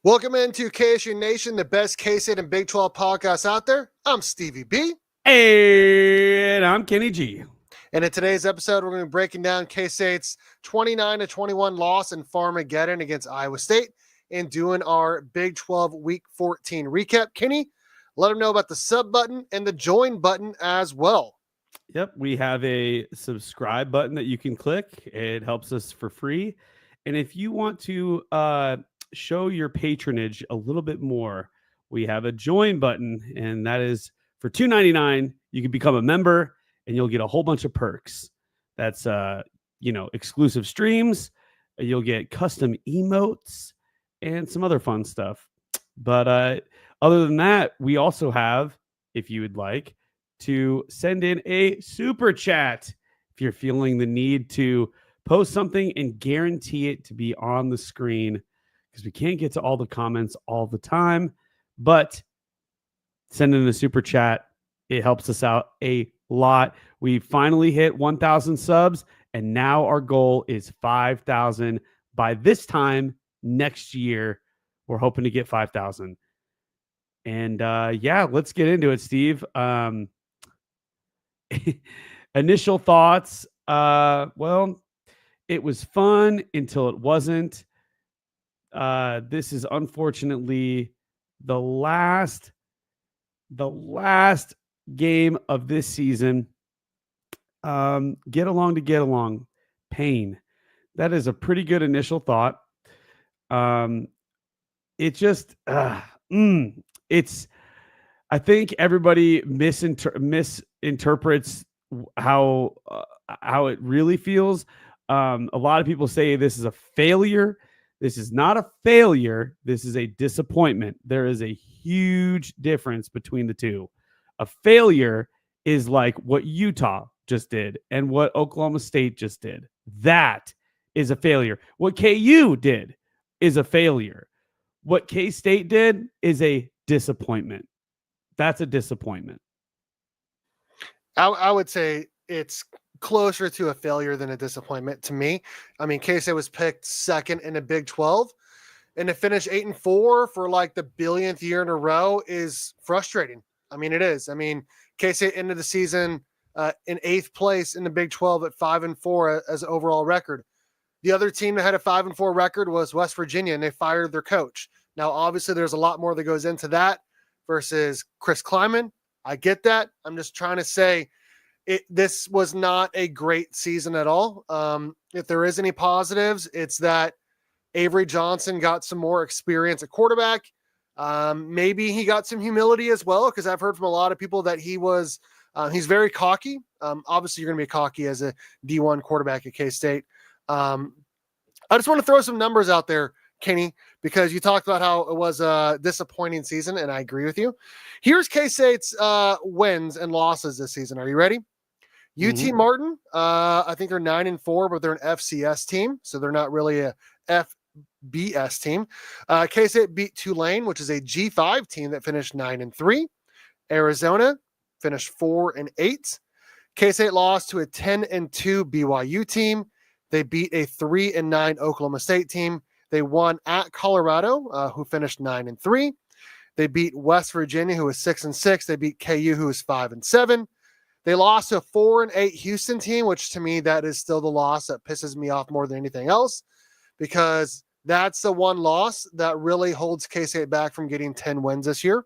Welcome into KSU Nation, the best K-State and Big 12 podcast out there. I'm Stevie B. And I'm Kenny G. And in today's episode, we're going to be breaking down K-State's 29-21 loss in Farmageddon against Iowa State and doing our Big 12 Week 14 recap. Kenny, let them know about the sub button and the join button as well. Yep, we have a subscribe button that you can click. It helps us for free. And if you want to show your patronage a little bit more, we have a join button, and that is for $2.99. You can become a member, and you'll get a whole bunch of perks. That's exclusive streams. You'll get custom emotes and some other fun stuff. But other than that, we also have, if you would like, to send in a super chat if you're feeling the need to post something and guarantee it to be on the screen, because we can't get to all the comments all the time. But send in a super chat. It helps us out a lot. We finally hit 1,000 subs, and now our goal is 5,000 by this time next year. We're hoping to get 5,000. And let's get into it, Steve. Initial thoughts. Well, it was fun until it wasn't. This is unfortunately the last game of this season. Get along to get along. Pain. That is a pretty good initial thought. I think everybody misinterprets how it really feels. A lot of people say this is a failure. This is not a failure. This is a disappointment. There is a huge difference between the two. A failure is like what Utah just did and what Oklahoma State just did. That is a failure. What KU did is a failure. What K-State did is a disappointment. That's a disappointment. I would say it's closer to a failure than a disappointment to me. I mean, K-State was picked second in the Big 12, and to finish 8-4 for like the billionth year in a row is frustrating. I mean, it is. I mean, K-State ended the season in 8th place in the Big 12 at 5-4 as an overall record. The other team that had a 5-4 record was West Virginia, and they fired their coach. Now, obviously, there's a lot more that goes into that versus Chris Kleiman. I get that. I'm just trying to say this was not a great season at all. If there is any positives, it's that Avery Johnson got some more experience at quarterback. Maybe he got some humility as well, because I've heard from a lot of people that he's very cocky. Obviously, you're going to be cocky as a D1 quarterback at K-State. I just want to throw some numbers out there, Kenny, because you talked about how it was a disappointing season, and I agree with you. Here's K-State's wins and losses this season. Are you ready? UT Martin, I think they're 9-4, but they're an FCS team, so they're not really a FBS team. K-State beat Tulane, which is a G5 team that finished 9-3. Arizona finished 4-8. K-State lost to a 10-2 BYU team. They beat a 3-9 Oklahoma State team. They won at Colorado, who finished 9-3. They beat West Virginia, who was 6-6. They beat KU, who was 5-7. They lost to a 4-8 Houston team, which to me, that is still the loss that pisses me off more than anything else, because that's the one loss that really holds K-State back from getting 10 wins this year.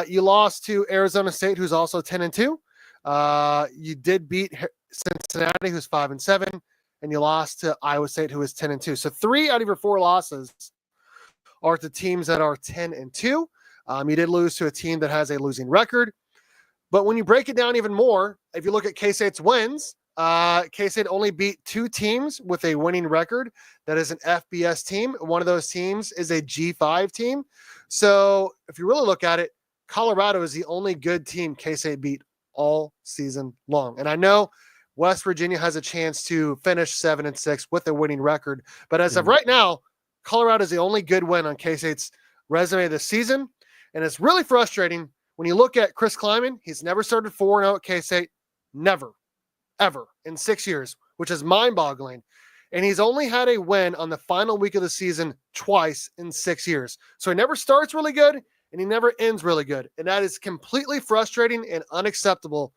You lost to Arizona State, who's also 10-2. You did beat Cincinnati, who's 5-7. And you lost to Iowa State, who is 10-2. So 3 out of your 4 losses are to teams that are 10-2. You did lose to a team that has a losing record. But when you break it down even more, if you look at K-State's wins, K-State only beat 2 teams with a winning record. That is an FBS team. One of those teams is a G5 team. So if you really look at it, Colorado is the only good team K-State beat all season long. And I know West Virginia has a chance to finish 7-6 with a winning record. But as of right now, Colorado is the only good win on K-State's resume this season. And it's really frustrating when you look at Chris Kleiman. He's never started 4-0 at K-State. Never, ever in 6 years, which is mind-boggling. and he's only had a win on the final week of the season twice in 6 years. So he never starts really good and he never ends really good. And that is completely frustrating and unacceptable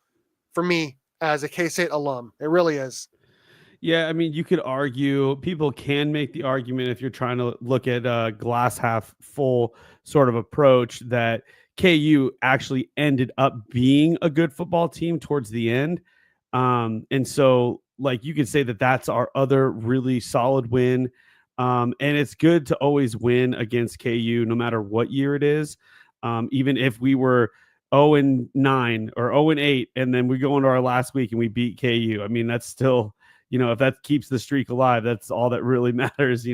for me as a K-State alum. It really is. Yeah, I mean, you could argue, people can make the argument if you're trying to look at a glass half full sort of approach, that KU actually ended up being a good football team towards the end. And so, like, you could say that that's our other really solid win. And it's good to always win against KU, no matter what year it is. Even if we were 0-9 or 0-8, and then we go into our last week and we beat KU. I mean, that's still, if that keeps the streak alive, that's all that really matters.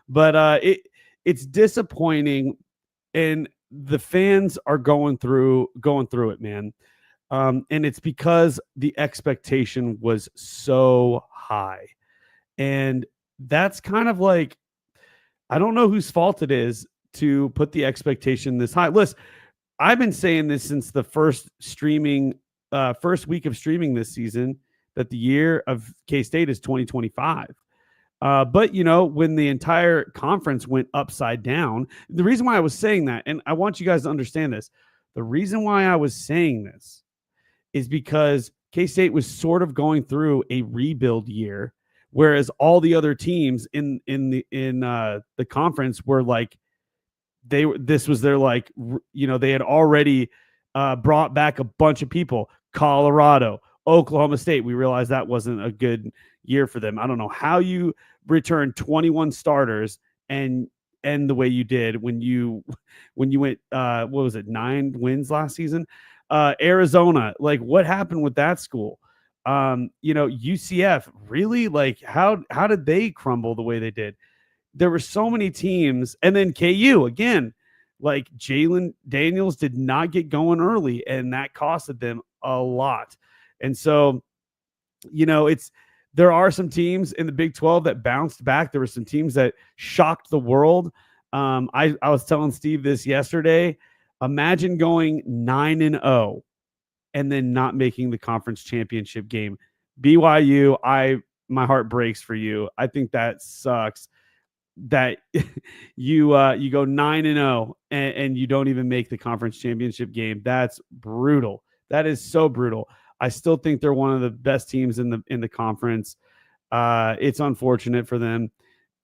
But it's disappointing, and the fans are going through it, man. And it's because the expectation was so high. And that's kind of like, I don't know whose fault it is to put the expectation this high. Listen, I've been saying this since the first week of streaming this season, that the year of K-State is 2025. But when the entire conference went upside down, the reason why I was saying that, and I want you guys to understand this, the reason why I was saying this is because K-State was sort of going through a rebuild year, whereas all the other teams in the conference were like, this was their, like, they had already brought back a bunch of people. Colorado, Oklahoma State, we realized that wasn't a good year for them. I don't know how you return 21 starters and end the way you did when you went what was it, 9 wins last season. Arizona, like, what happened with that school? UCF, really, like, how did they crumble the way they did? There were so many teams. And then KU, again, like, Jalen Daniels did not get going early, and that costed them a lot. And so, there are some teams in the Big 12 that bounced back. There were some teams that shocked the world. I was telling Steve this yesterday. Imagine going 9-0 and then not making the conference championship game. BYU, my heart breaks for you. I think that sucks, that you go 9-0 and you don't even make the conference championship game. That's brutal. That is so brutal. I still think they're one of the best teams in the conference. It's unfortunate for them.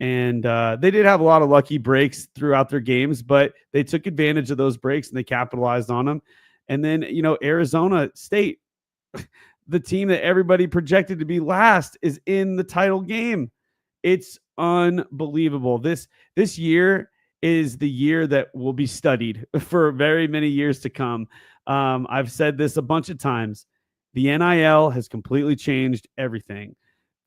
And they did have a lot of lucky breaks throughout their games, but they took advantage of those breaks and they capitalized on them. And then, Arizona State, the team that everybody projected to be last, is in the title game. It's unbelievable. This year is the year that will be studied for very many years to come. I've said this a bunch of times. The NIL has completely changed everything.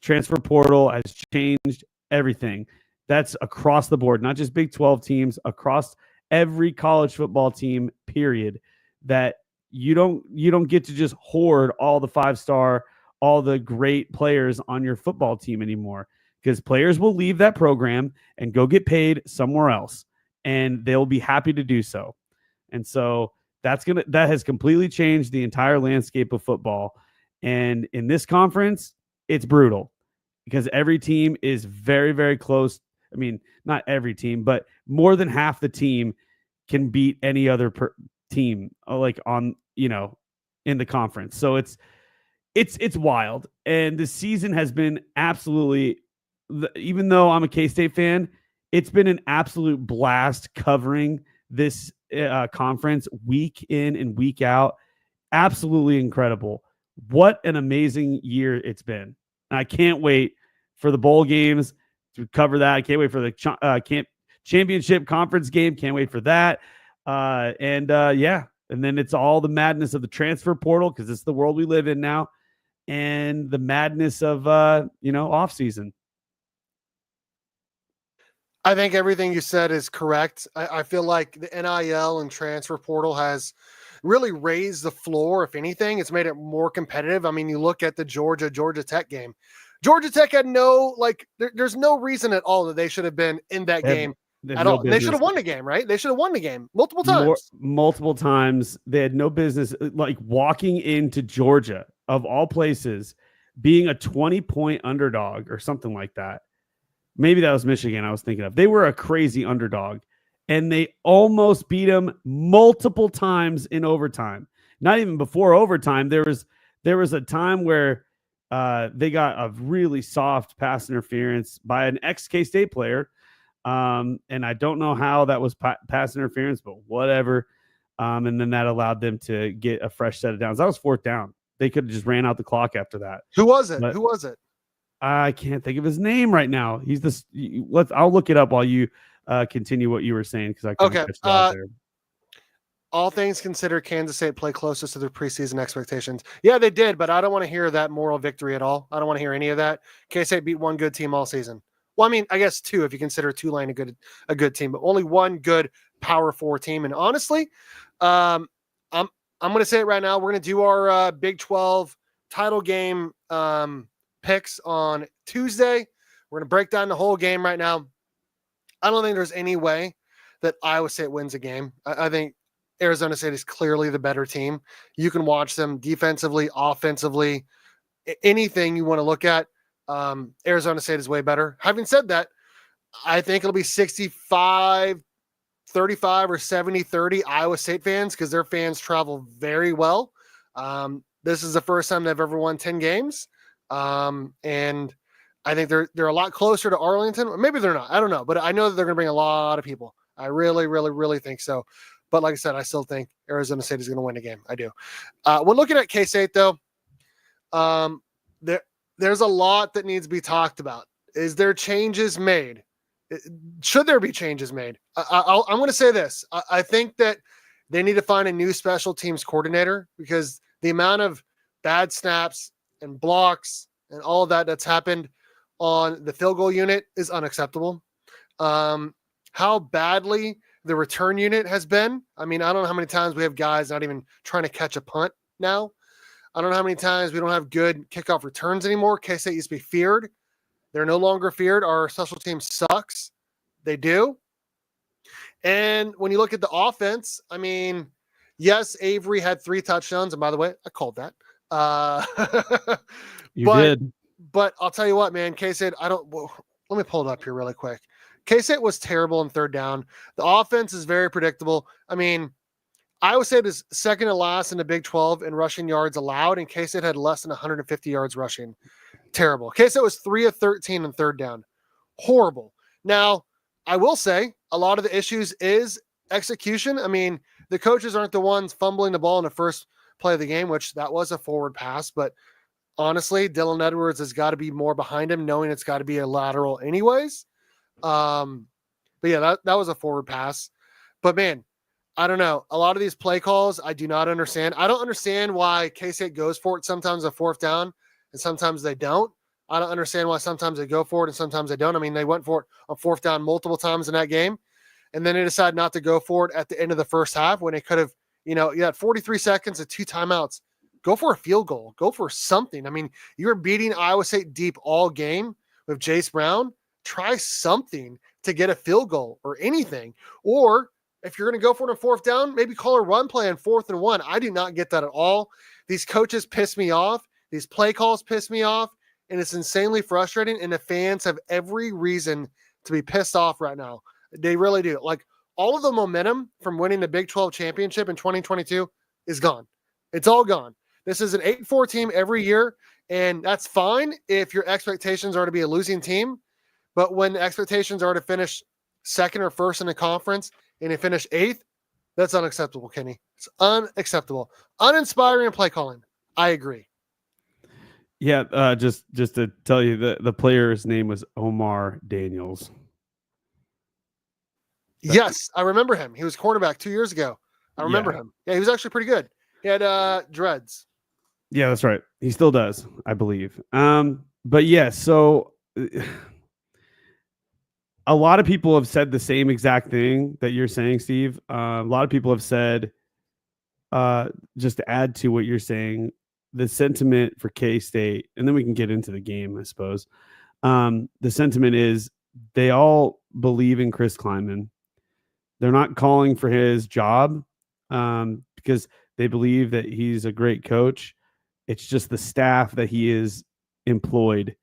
Transfer portal has changed everything. That's across the board, not just Big 12 teams, across every college football team, period. That you don't get to just hoard all the 5-star, all the great players on your football team anymore, because players will leave that program and go get paid somewhere else, and they'll be happy to do so. And so that has completely changed the entire landscape of football. And in this conference, it's brutal because every team is very, very close. I mean, not every team, but more than half the team can beat any other team, like, on, in the conference. So it's wild. And the season has been absolutely, even though I'm a K-State fan, it's been an absolute blast covering this conference week in and week out. Absolutely incredible. What an amazing year it's been. And I can't wait for the bowl games to cover that. I can't wait for the championship conference game. Can't wait for that. Yeah. And then it's all the madness of the transfer portal, because it's the world we live in now, and the madness of, off season. I think everything you said is correct. I feel like the NIL and transfer portal has really raised the floor. If anything, it's made it more competitive. I mean, you look at the Georgia Tech game. Georgia Tech had there's no reason at all that they should have been in that game at all. They should have won the game, right? They should have won the game multiple times. Multiple times. They had no business, like, walking into Georgia, of all places, being a 20-point underdog or something like that. maybe that was Michigan I was thinking of. They were a crazy underdog, and they almost beat them multiple times in overtime. Not even before overtime. There was a time where they got a really soft pass interference by an ex-K-State player. And I don't know how that was pass interference, but whatever. And then that allowed them to get a fresh set of downs. That was 4th down. They could have just ran out the clock after that. Who was it? But Who was it? I can't think of his name right now. He's this. I'll look it up while you continue what you were saying, because I couldn't catch it out there. All things considered, Kansas State played closest to their preseason expectations. Yeah, they did, but I don't want to hear that moral victory at all. I don't want to hear any of that. K-State beat one good team all season. Well, I mean, I guess 2 if you consider Tulane a good team, but only one good Power 4 team. And honestly, I'm going to say it right now. We're going to do our Big 12 title game picks on Tuesday. We're going to break down the whole game right now. I don't think there's any way that Iowa State wins a game. I think Arizona State is clearly the better team. You can watch them defensively, offensively, anything you want to look at. Arizona State is way better. Having said that, I think it'll be 65-35 or 70-30 Iowa State fans, because their fans travel very well. This is the first time they've ever won 10 games. And I think they're a lot closer to Arlington. Maybe they're not. I don't know. But I know that they're going to bring a lot of people. I really, really, really think so. But like I said, I still think Arizona State is going to win a game. I do. When looking at K-State, though, there's a lot that needs to be talked about. Is there changes made? Should there be changes made? I'm going to say this. I think that they need to find a new special teams coordinator, because the amount of bad snaps and blocks and all of that's happened on the field goal unit is unacceptable. How badly the return unit has been. I mean, I don't know how many times we have guys not even trying to catch a punt now. I don't know how many times we don't have good kickoff returns anymore. K-State used to be feared. They're no longer feared. Our special team sucks. They do. And when you look at the offense, I mean, yes, Avery had 3 touchdowns. And by the way, I called that. You did. But I'll tell you what, man, K-State, let me pull it up here really quick. K-State was terrible in 3rd down. The offense is very predictable. I mean, Iowa State is second to last in the Big 12 in rushing yards allowed, and K-State had less than 150 yards rushing. Terrible. K-State was 3 of 13 in 3rd down. Horrible. Now, I will say a lot of the issues is execution. I mean, the coaches aren't the ones fumbling the ball in the first play of the game, which that was a forward pass, but honestly, Dylan Edwards has got to be more behind him, knowing it's got to be a lateral anyways. But yeah, that was a forward pass. But man, I don't know. A lot of these play calls, I do not understand. I don't understand why K-State goes for it sometimes a 4th down and sometimes they don't. I don't understand why sometimes they go for it and sometimes they don't. I mean, they went for it on 4th down multiple times in that game, and then they decided not to go for it at the end of the first half when they could have, you had 43 seconds and 2 timeouts. Go for a field goal. Go for something. I mean, you were beating Iowa State deep all game with Jace Brown. Try something to get a field goal or anything. Or if you're going to go for it on 4th down, maybe call a run play on 4th and 1. I do not get that at all. These coaches piss me off. These play calls piss me off. And it's insanely frustrating. And the fans have every reason to be pissed off right now. They really do. Like, all of the momentum from winning the Big 12 championship in 2022 is gone. It's all gone. This is an 8-4 team every year. And that's fine if your expectations are to be a losing team. But when the expectations are to finish 2nd or 1st in the conference and they finish 8th, that's unacceptable, Kenny. It's unacceptable. Uninspiring play calling. I agree. Yeah, just to tell you, the player's name was Omar Daniels. Yes, I remember him. He was quarterback 2 years ago. I remember him. Yeah, he was actually pretty good. He had dreads. Yeah, that's right. He still does, I believe. But yeah, so a lot of people have said the same exact thing that you're saying, Steve. A lot of people have said, just to add to what you're saying, the sentiment for K-State, and then we can get into the game, I suppose. The sentiment is they all believe in Chris Klieman. They're not calling for his job because they believe that he's a great coach. It's just the staff that he is employed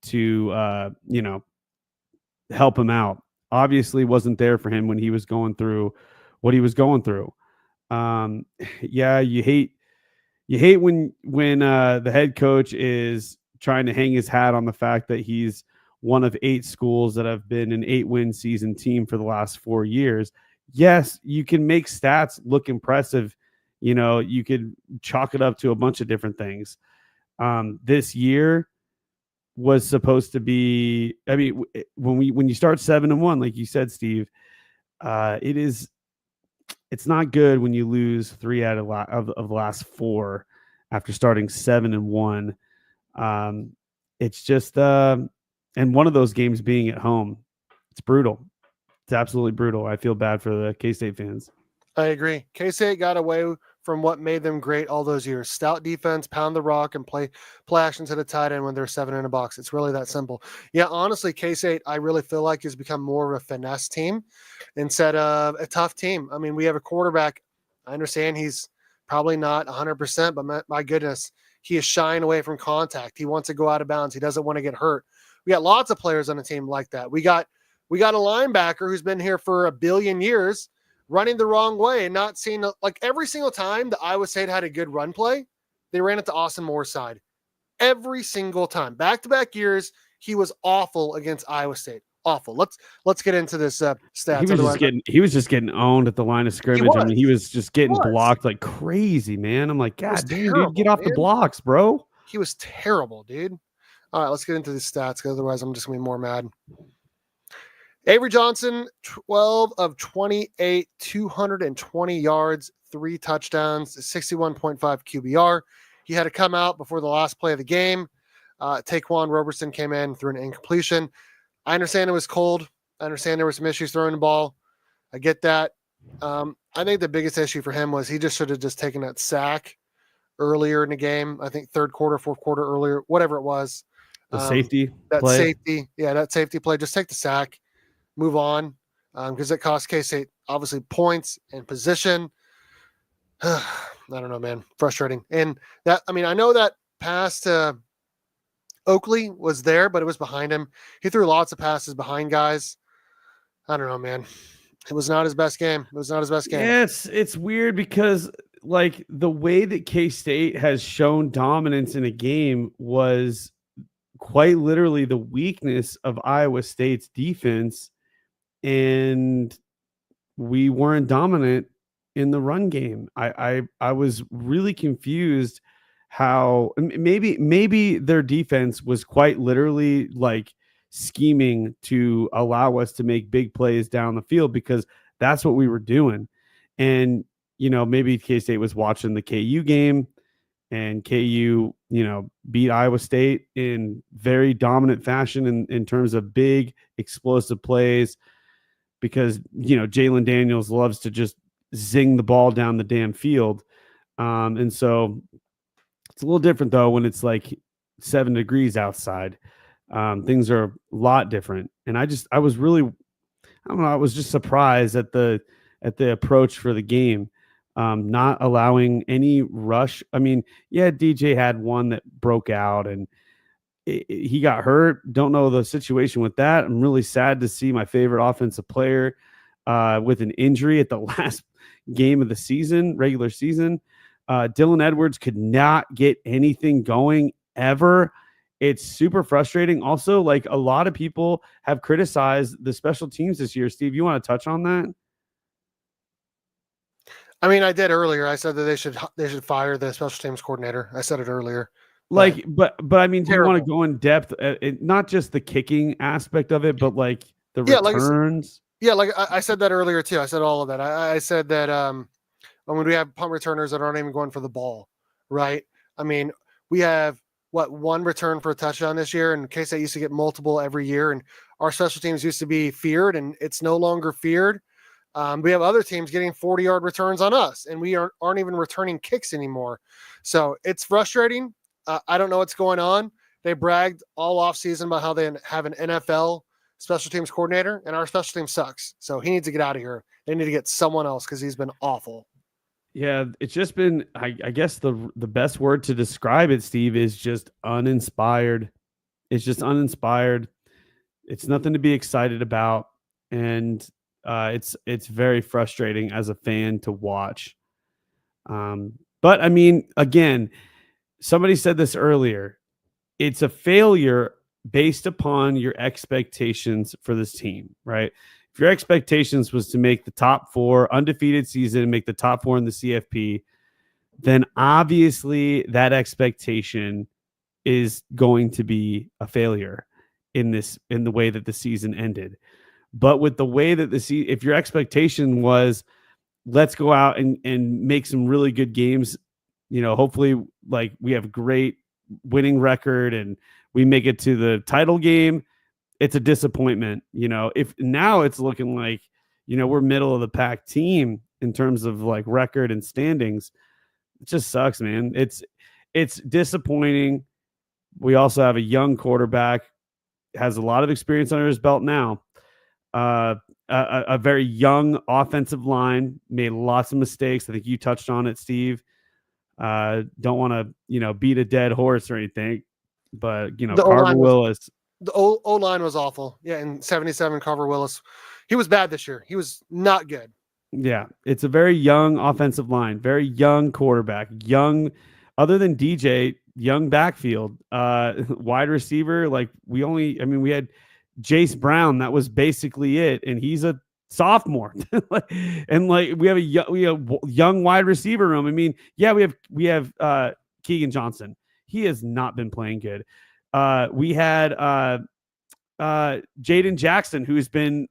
to, help him out. Obviously wasn't there for him when he was going through what he was going through. Um, yeah, you hate when the head coach is trying to hang his hat on the fact that he's one of 8 schools that have been an 8-win season team for the last 4 years. Yes, you can make stats look impressive. You could chalk it up to a bunch of different things. This year was supposed to be. I mean, when you start 7-1, like you said, Steve, it's not good when you lose 3 out of the last 4 after starting 7-1. Um, it's just and one of those games being at home, it's brutal. It's absolutely brutal. I feel bad for the K-State fans. I agree. K-State got away from what made them great all those years. Stout defense, pound the rock, and play action to the tight end when they're 7 in a box. It's really that simple. Yeah, honestly, K-State, I really feel like has become more of a finesse team instead of a tough team. I mean, we have a quarterback. I understand he's probably not 100%, but my goodness, he is shying away from contact. He wants to go out of bounds. He doesn't want to get hurt. We got lots of players on the team like that. We got a linebacker who's been here for a billion years running the wrong way and not seeing, like, every single time that Iowa State had a good run play, they ran it to Austin Moore's side. Every single time. Back-to-back years, he was awful against Iowa State. Awful. Let's get into this stats. He was just getting owned at the line of scrimmage. I mean, he was just getting blocked like crazy, man. I'm like, God damn, dude, get off the blocks, bro. He was terrible, dude. All right, let's get into the stats, because otherwise I'm just gonna be more mad. Avery Johnson, 12 of 28, 220 yards, 3 touchdowns, 61.5 QBR. He had to come out before the last play of the game. Taquan Roberson came in through an incompletion. I understand it was cold. I understand there were some issues throwing the ball. I get that. I think the biggest issue for him was he just should have just taken that sack earlier in the game. I think third quarter, fourth quarter earlier, whatever it was. The safety play. That safety play. Just take the sack. Move on, because it cost K-State obviously points and position. I don't know, man. Frustrating. And that, I mean, I know that pass to Oakley was there, but it was behind him. He threw lots of passes behind guys. I don't know, man. It was not his best game. Yeah, it's weird because, like, the way that K-State has shown dominance in a game was quite literally the weakness of Iowa State's defense. And we weren't dominant in the run game. I was really confused how maybe their defense was quite literally like scheming to allow us to make big plays down the field, because that's what we were doing. And maybe K-State was watching the KU game, and KU beat Iowa State in very dominant fashion in terms of big explosive plays, because Jalen Daniels loves to just zing the ball down the damn field. And so it's a little different though when it's like 7 degrees outside. Things are a lot different. And I was just surprised at the approach for the game. Not allowing any rush. I mean, yeah, DJ had one that broke out and he got hurt. Don't know the situation with that. I'm really sad to see my favorite offensive player with an injury at the last game of the season, regular season. Dylan Edwards could not get anything going ever. It's super frustrating. Also, like, a lot of people have criticized the special teams this year. Steve, you want to touch on that? I mean, I did earlier. I said that they should fire the special teams coordinator. I said it earlier. Like, but I mean, do you want to go in depth, not just the kicking aspect of it, but like the returns? Like I said that earlier too. I said all of that. I said that when we have punt returners that aren't even going for the ball, right? I mean, we have one return for a touchdown this year, and K-State used to get multiple every year, and our special teams used to be feared, and it's no longer feared. We have other teams getting 40-yard returns on us, and we aren't even returning kicks anymore. So it's frustrating. I don't know what's going on. They bragged all offseason about how they have an NFL special teams coordinator, and our special team sucks. So he needs to get out of here. They need to get someone else because he's been awful. Yeah, it's just been, I guess the best word to describe it, Steve, is just uninspired. It's just uninspired. It's nothing to be excited about, and it's very frustrating as a fan to watch. But I mean, again, somebody said this earlier. It's a failure based upon your expectations for this team, right? If your expectations was to make the top four, undefeated season, make the top four in the CFP, then obviously that expectation is going to be a failure in the way that the season ended. But with the way that if your expectation was let's go out and make some really good games, hopefully like we have a great winning record and we make it to the title game, it's a disappointment. If now it's looking like, we're middle of the pack team in terms of like record and standings, it just sucks, man. It's disappointing. We also have a young quarterback, has a lot of experience under his belt now. A very young offensive line, made lots of mistakes. I think you touched on it, Steve. Don't want to, beat a dead horse or anything, but The Carver O-line was Willis. the O-line was awful. Yeah, in 77, Carver Willis, he was bad this year. He was not good. Yeah, it's a very young offensive line, very young quarterback, young, other than DJ, young backfield, wide receiver. Like we had Jace Brown. That was basically it. And he's a sophomore. And like we have a young wide receiver room. I mean, yeah, we have Keegan Johnson. He has not been playing good. We had Jaden Jackson, who's been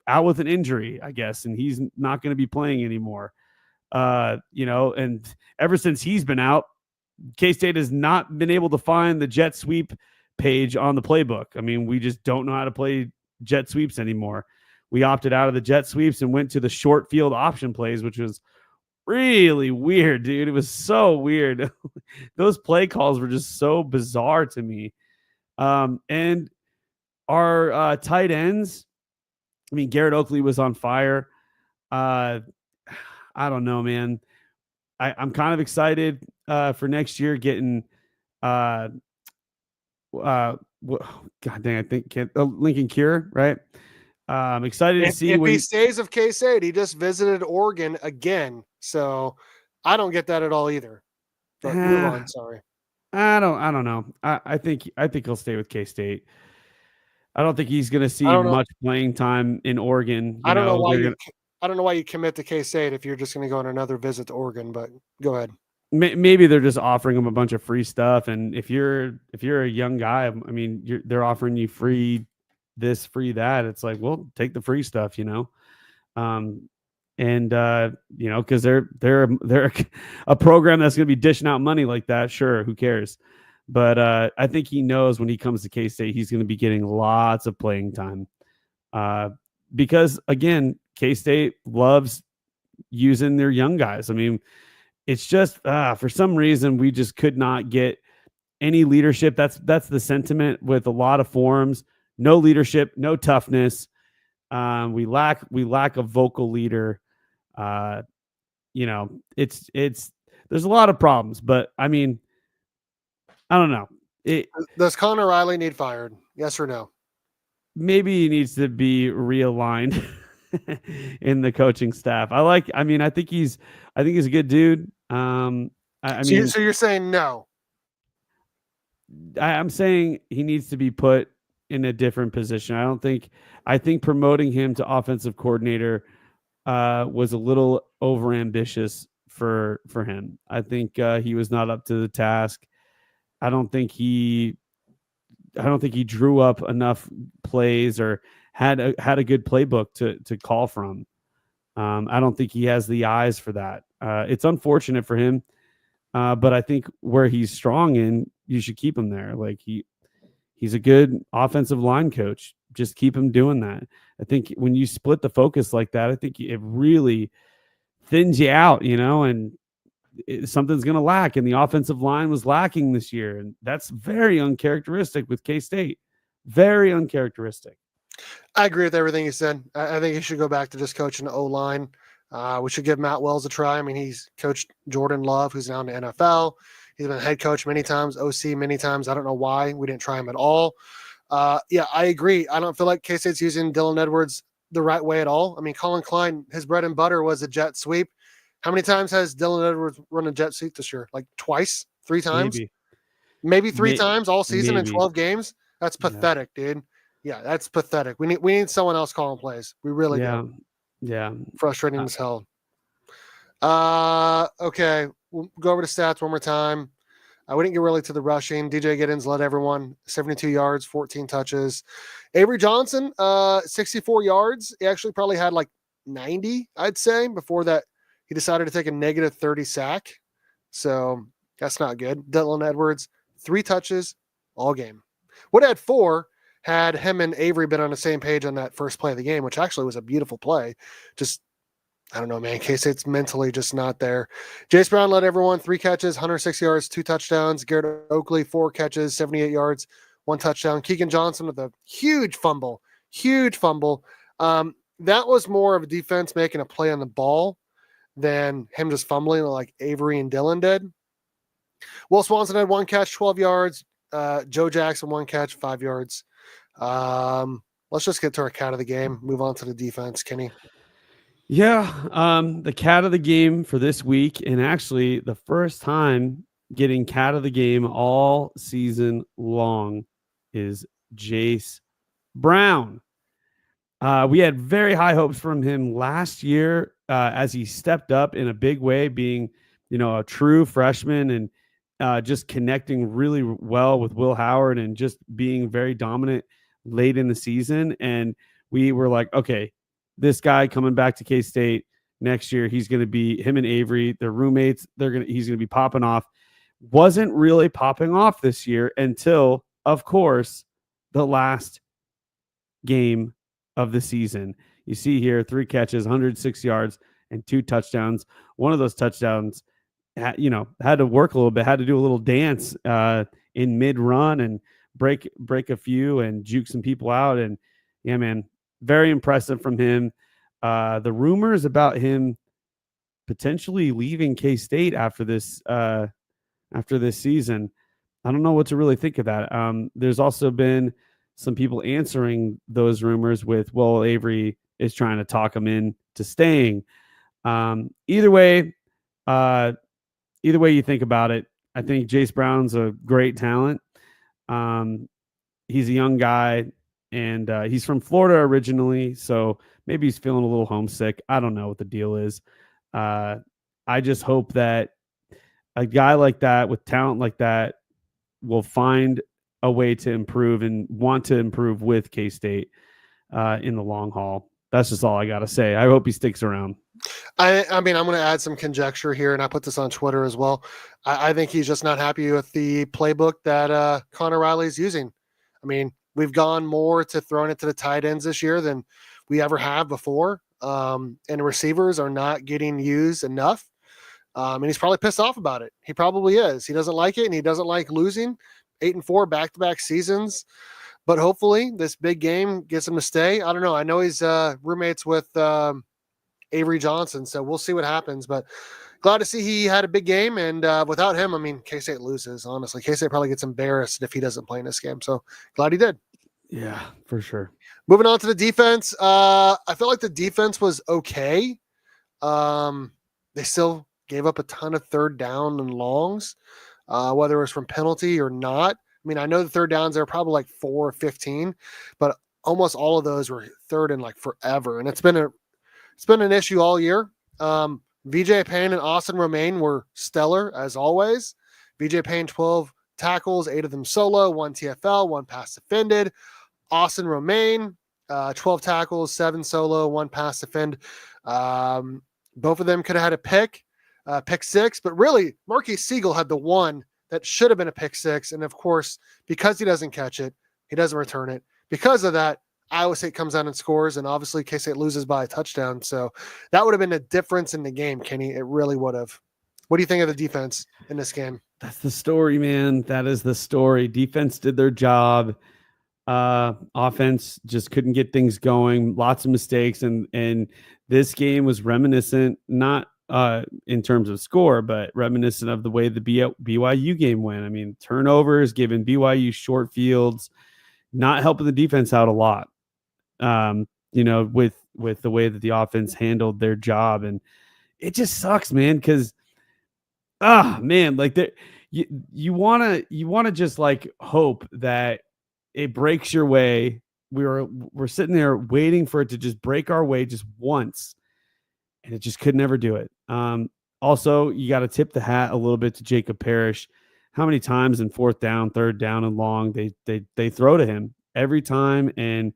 out with an injury, I guess, and he's not going to be playing anymore. And ever since he's been out, K-State has not been able to find the jet sweep page on the playbook. I mean, we just don't know how to play jet sweeps anymore. We opted out of the jet sweeps and went to the short field option plays, which was really weird, dude. It was so weird. Those play calls were just so bizarre to me. And our tight ends, I mean, Garrett Oakley was on fire. I don't know, man. I'm kind of excited for next year getting God dang, I think Lincoln Cure, right? I'm excited to see if when he stays of K-State. He just visited Oregon again, so I don't get that at all either. But move on. Sorry. I don't know. I think he'll stay with K-State. I don't think he's going to see much playing time in Oregon. I don't know why you commit to K-State if you're just going to go on another visit to Oregon. But go ahead. Maybe they're just offering him a bunch of free stuff, and if you're a young guy, I mean, they're offering you free this, free that. It's like, well, take the free stuff, because they're a program that's going to be dishing out money like that. Sure, who cares? But I think he knows when he comes to K-State, he's going to be getting lots of playing time. Because again, K-State loves using their young guys. I mean, it's just for some reason we just could not get any leadership. That's the sentiment with a lot of forums. No leadership, no toughness. We lack a vocal leader. It's there's a lot of problems, but I mean, I don't know. Does Connor Riley need fired? Yes or no? Maybe he needs to be realigned in the coaching staff. I think he's a good dude. So you're saying no? I'm saying he needs to be put in a different position. I think promoting him to offensive coordinator was a little overambitious for him. I think he was not up to the task. I don't think he drew up enough plays or had a good playbook to call from. I don't think he has the eyes for that. It's unfortunate for him, but I think where he's strong in, you should keep him there. Like he's a good offensive line coach. Just keep him doing that. I think when you split the focus like that, I think it really thins you out, and something's going to lack. And the offensive line was lacking this year. And that's very uncharacteristic with K-State. Very uncharacteristic. I agree with everything you said. I think he should go back to just coaching the O-line. We should give Matt Wells a try. I mean, he's coached Jordan Love, who's now in the NFL. He's been head coach many times, OC many times. I don't know why we didn't try him at all. Yeah, I agree. I don't feel like K-State's using Dylan Edwards the right way at all. I mean, Colin Klein, his bread and butter was a jet sweep. How many times has Dylan Edwards run a jet sweep this year? Like twice, 3 times, Maybe. maybe 3 times all season in Maybe. 12 games. That's Yeah. pathetic, dude. Yeah, that's pathetic. We need someone else calling plays. We really Yeah. do. Yeah. Frustrating as hell. Okay, we'll go over the stats one more time. We didn't get really to the rushing. DJ Giddens led everyone, 72 yards, 14 touches. Avery Johnson, 64 yards. He actually probably had like 90, I'd say. Before that, he decided to take a negative 30 sack. So that's not good. Dylan Edwards, 3 touches all game. Would have had 4 had him and Avery been on the same page on that first play of the game, which actually was a beautiful play. Just, I don't know, man. K-State's mentally just not there. Jace Brown led everyone, 3 catches, 106 yards, 2 touchdowns. Garrett Oakley, 4 catches, 78 yards, 1 touchdown. Keegan Johnson with a huge fumble. That was more of a defense making a play on the ball than him just fumbling like Avery and Dylan did. Will Swanson had 1 catch, 12 yards. Joe Jackson, 1 catch, 5 yards. Let's just get to our cat of the game. Move on to the defense, Kenny. Yeah, the cat of the game for this week, and actually the first time getting cat of the game all season long, is Jace Brown. We had very high hopes from him last year as he stepped up in a big way, being, a true freshman and just connecting really well with Will Howard and just being very dominant late in the season. And we were like, okay, this guy coming back to K-State next year, he's going to be, him and Avery, their roommates, he's going to be popping off. Wasn't really popping off this year until, of course, the last game of the season. You see here 3 catches, 106 yards, and 2 touchdowns. One of those touchdowns, had to work a little bit, had to do a little dance in mid-run and break a few and juke some people out. And yeah, man, very impressive from him. The rumors about him potentially leaving K-State after this season, I don't know what to really think of that. There's also been some people answering those rumors with, well, Avery is trying to talk him in to staying. Either way you think about it, I think Jace Brown's a great talent. He's a young guy, and he's from Florida originally, so maybe he's feeling a little homesick. I don't know what the deal is. I just hope that a guy like that with talent like that will find a way to improve and want to improve with K-State in the long haul. That's just all I got to say. I hope he sticks around. I mean, I'm going to add some conjecture here, and I put this on Twitter as well. I think he's just not happy with the playbook that Connor Riley's using. I mean, we've gone more to throwing it to the tight ends this year than we ever have before, and receivers are not getting used enough. And he's probably pissed off about it. He probably is. He doesn't like it, and he doesn't like losing 8-4 back-to-back seasons. But hopefully this big game gets him to stay. I don't know. I know he's roommates with Avery Johnson, so we'll see what happens. But glad to see he had a big game. And without him, I mean, K-State loses, honestly. K-State probably gets embarrassed if he doesn't play in this game. So glad he did. Yeah, for sure. Moving on to the defense. I feel like the defense was okay. They still gave up a ton of third down and longs, whether it was from penalty or not. I mean, I know the third downs are probably like 4 or 15, but almost all of those were third and like forever. And it's been an issue all year. VJ Payne and Austin Romaine were stellar as always. VJ Payne, 12 tackles, 8 of them solo, 1 TFL, 1 pass defended. Austin Romaine, 12 tackles, 7 solo, 1 pass defend. Both of them could have had a pick 6, but really Marquise Siegel had the one that should have been a pick 6. And of course, because he doesn't catch it, he doesn't return it. Because of that, Iowa State comes out and scores, and obviously K-State loses by a touchdown. So that would have been a difference in the game, Kenny. It really would have. What do you think of the defense in this game? That's the story, man. That is the story. Defense did their job. Offense just couldn't get things going. Lots of mistakes, and this game was reminiscent, not in terms of score, but reminiscent of the way the BYU game went. I mean, turnovers, giving BYU short fields, not helping the defense out a lot. With the way that the offense handled their job, and it just sucks, man. Because man, like you you wanna just like hope that it breaks your way. We're sitting there waiting for it to just break our way just once, and it just could never do it. Also, you got to tip the hat a little bit to Jacob Parrish. How many times in fourth down, third down, and long they throw to him every time, and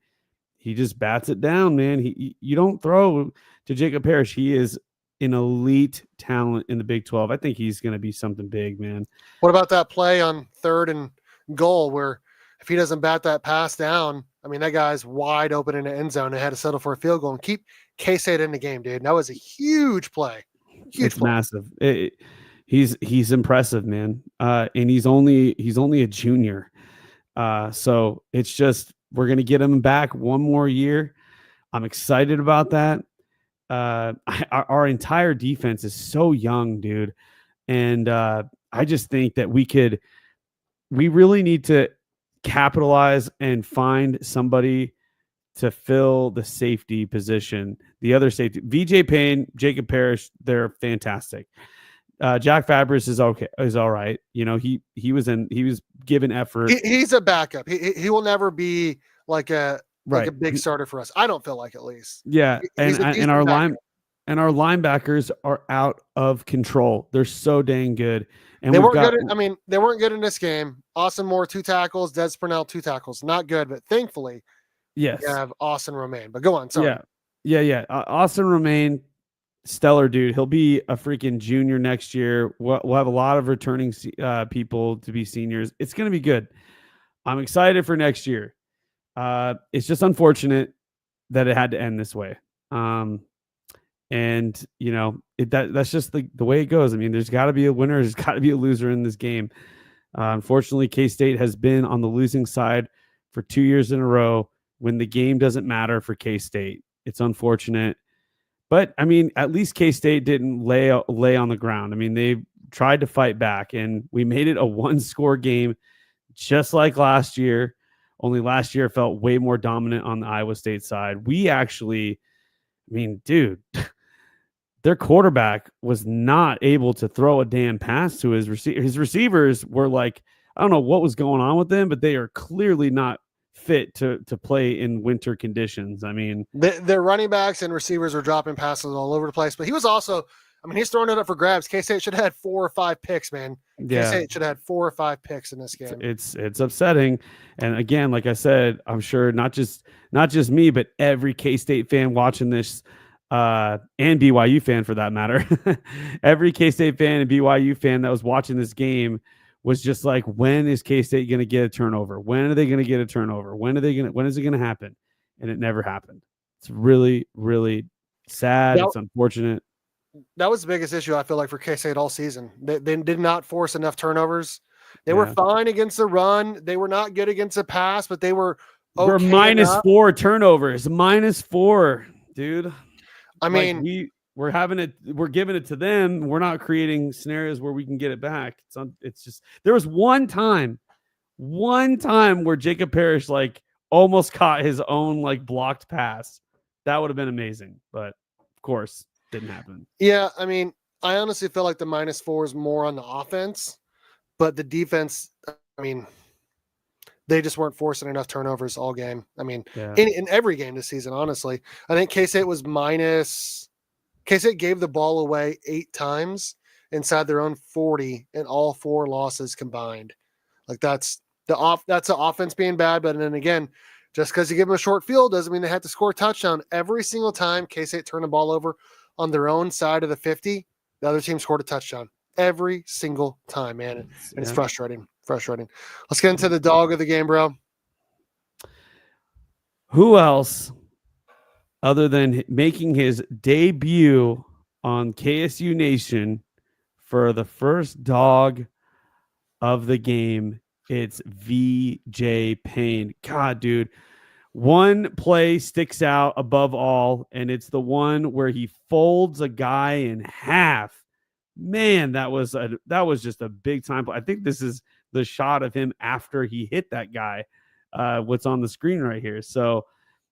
he just bats it down, man. You don't throw to Jacob Parrish. He is an elite talent in the Big 12. I think he's going to be something big, man. What about that play on 3rd and goal where if he doesn't bat that pass down, I mean, that guy's wide open in the end zone and had to settle for a field goal and keep K-State in the game, dude. That was a huge play. Huge It's play. massive. He's impressive, man. And he's only a junior. So it's just, we're going to get him back one more year. I'm excited about that. Our entire defense is so young, dude. And I just think that we really need to capitalize and find somebody to fill the safety position. The other safety, VJ Payne, Jacob Parrish, they're fantastic. Jack Fabris is okay, is all right. He was given effort. He's a backup. He will never be like a big He- starter for us. I don't feel like, at least. Yeah, He's a and our backup. our linebackers are out of control. They're so dang good. And They we've weren't got good. They weren't good in this game. Austin Moore 2 tackles, Des Purnell 2 tackles. Not good, but thankfully yes, you have Austin Romaine. But go on, sorry. Yeah. Austin Romaine, stellar dude. He'll be a freaking junior next year. We'll have a lot of returning people to be seniors. It's going to be good. I'm excited for next year. It's just unfortunate that it had to end this way. And that's just the way it goes. I mean, there's got to be a winner. There's got to be a loser in this game. Unfortunately, K-State has been on the losing side for 2 years in a row when the game doesn't matter for K-State. It's unfortunate. But, I mean, at least K-State didn't lay on the ground. I mean, they tried to fight back, and we made it a one-score game just like last year. Only last year felt way more dominant on the Iowa State side. We actually, I mean, dude, their quarterback was not able to throw a damn pass to his receiver. His receivers were like, I don't know what was going on with them, but they are clearly not fit to play in winter conditions. I mean, their running backs and receivers were dropping passes all over the place, but he was also, he's throwing it up for grabs. K-State should have had 4 or 5 picks, man. yeah, K-State should have had 4 or 5 picks in this game. It's upsetting. And again, like I said, I'm sure not just me, but every K-State fan watching this, and BYU fan for that matter, every K-State fan and BYU fan that was watching this game was just like, when is K-State going to get a turnover? When are they going to get a turnover? When is it going to happen? And it never happened. It's really, really sad. It's unfortunate. That was the biggest issue, I feel like, for K-State all season. They did not force enough turnovers. They were fine against the run. They were not good against the pass, but they were okay. We're -4 turnovers. -4, dude. I mean, like we're giving it to them. We're not creating scenarios where we can get it back. It's just, there was one time where Jacob Parrish like almost caught his own like blocked pass. That would have been amazing, but of course didn't happen. Yeah, I honestly feel like the -4 is more on the offense, but the defense, they just weren't forcing enough turnovers all game. In every game this season, honestly. I think K-State gave the ball away 8 times inside their own 40 in all 4 losses combined. Like that's the offense being bad, but then again, just because you give them a short field doesn't mean they have to score a touchdown. Every single time K-State turned the ball over on their own side of the 50, the other team scored a touchdown. Every single time, man. And it's frustrating. Let's get into the dog of the game, bro. Who else, other than making his debut on KSU Nation for the first dog of the game? It's VJ Payne. God, dude. One play sticks out above all, and it's the one where he folds a guy in half. Man, that was just a big time. I think this is the shot of him after he hit that guy. what's on the screen right here. So,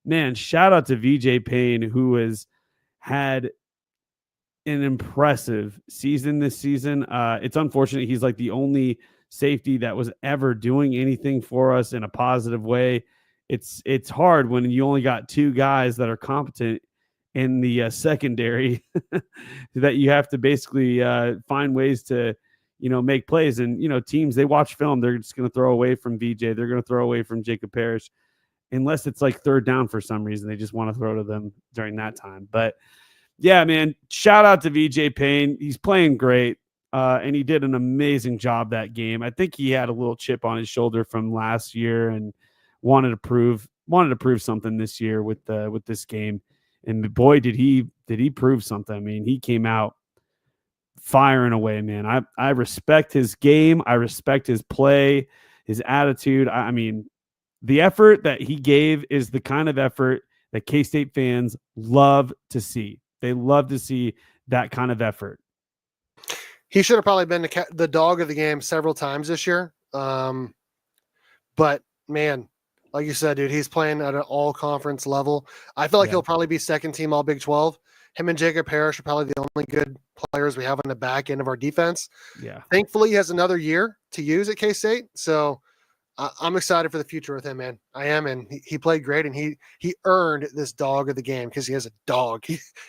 man, shout out to VJ Payne, who has had an impressive season this season. It's unfortunate he's like the only safety that was ever doing anything for us in a positive way. It's hard when you only got two guys that are competent in the secondary that you have to basically find ways to make plays. And teams, they watch film, they're just going to throw away from VJ, they're going to throw away from Jacob Parrish unless it's like third down for some reason. They just want to throw to them during that time. But yeah, man, shout out to VJ Payne. He's playing great. And he did an amazing job that game. I think he had a little chip on his shoulder from last year and wanted to prove something this year with this game. And boy, did he prove something. I mean, he came out firing away, man. I respect his game. I respect his play, his attitude. I mean, the effort that he gave is the kind of effort that K-State fans love to see. They love to see that kind of effort. He should have probably been the dog of the game several times this year. But man, like you said, dude, he's playing at an all conference level. I feel like he'll probably be second team all Big 12. Him and Jacob Parrish are probably the only good players we have on the back end of our defense. Yeah. Thankfully, he has another year to use at K-State. So I'm excited for the future with him, man. I am. And he played great, and he earned this dog of the game because he has a dog.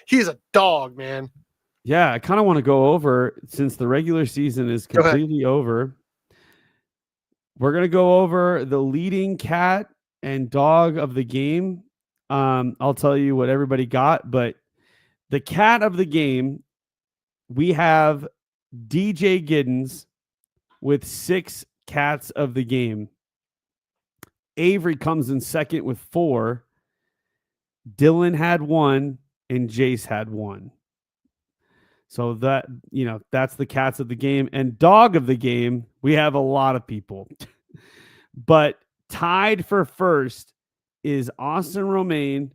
He's a dog, man. Yeah, I kind of want to go over, since the regular season is completely over, we're going to go over the leading cat and dog of the game. I'll tell you what everybody got, but the cat of the game, we have DJ Giddens with 6 cats of the game. Avery comes in second with 4. Dylan had 1, and Jace had 1. So that's the cats of the game. And dog of the game, we have a lot of people. But tied for first is Austin Romaine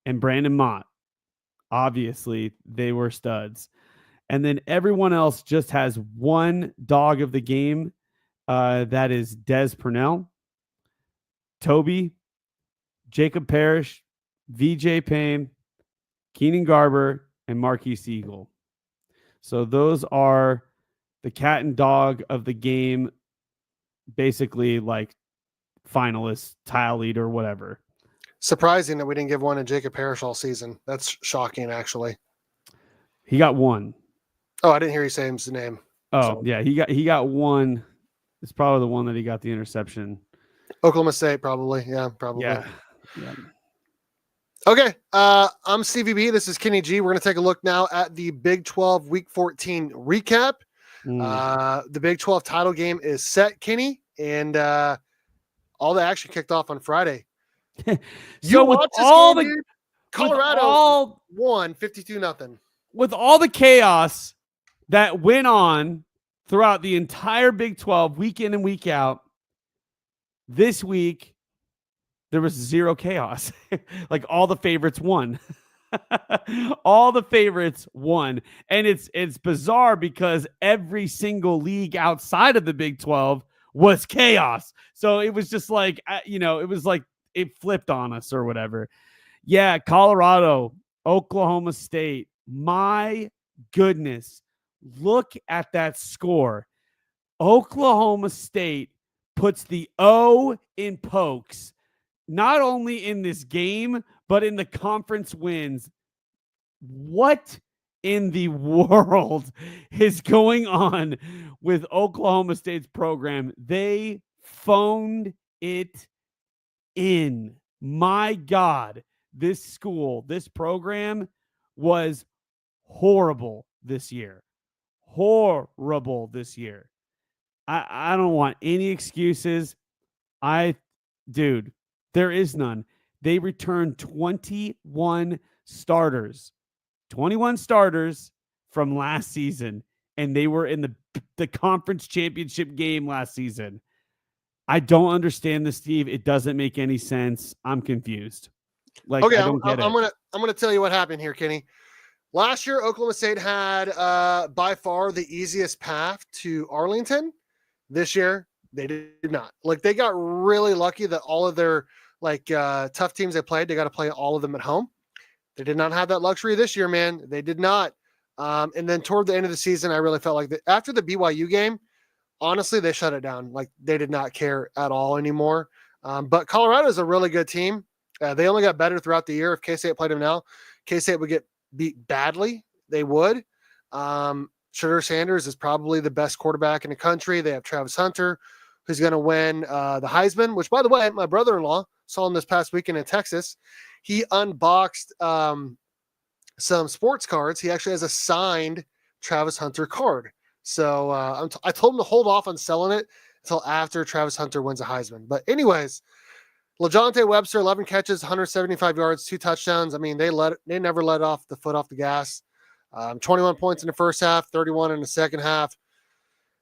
and Brandon Mott. Obviously, they were studs. And then everyone else just has 1 dog of the game. That is Des Purnell, Toby, Jacob Parrish, VJ Payne, Keenan Garber, and Marquise Eagle. So those are the cat and dog of the game, basically like finalists, tile leader, whatever. Surprising that we didn't give one to Jacob Parrish all season. That's shocking, actually. He got 1. Oh, I didn't hear you say his name. Oh, so. Yeah, he got 1. It's probably the one that he got the interception. Oklahoma State, probably. Yeah, probably. Yeah. Okay, I'm CVB. This is Kenny G. We're going to take a look now at the Big 12 Week 14 recap. The Big 12 title game is set, Kenny, and all the action kicked off on Friday. So with all the game, Colorado won 52-0. With all the chaos that went on throughout the entire Big 12, week in and week out, this week there was 0 chaos. Like all the favorites won. All the favorites won. And it's bizarre because every single league outside of the Big 12 was chaos. So it was just like, it was like it flipped on us or whatever. Yeah, Colorado, Oklahoma State. My goodness. Look at that score. Oklahoma State puts the O in Pokes, not only in this game, but in the conference wins. What in the world is going on with Oklahoma State's program? They phoned it in. My God, this school, this program was horrible this year. Horrible this year. I don't want any excuses. Dude, there is none. They returned 21 starters. 21 starters from last season, and they were in the conference championship game last season. I don't understand this, Steve. It doesn't make any sense. I'm confused. Like, okay, I don't get it. I'm gonna tell you what happened here, Kenny. Last year, Oklahoma State had by far the easiest path to Arlington. This year, They did not. Like they got really lucky that all of their tough teams they played, they got to play all of them at home. They did not have that luxury this year, man. They did not. And then toward the end of the season, I really felt like after the BYU game, honestly, they shut it down. Like they did not care at all anymore. But Colorado is a really good team. They only got better throughout the year. If K-State played them now, K-State would get beat badly. They would. Sugar Sanders is probably the best quarterback in the country. They have Travis Hunter, who's going to win the Heisman, which, by the way, my brother-in-law saw him this past weekend in Texas. He unboxed some sports cards. He actually has a signed Travis Hunter card. So I told him to hold off on selling it until after Travis Hunter wins a Heisman. But anyways, LaJohntay Webster, 11 catches, 175 yards, 2 touchdowns. I mean, they never let off the foot off the gas. 21 points in the first half, 31 in the second half.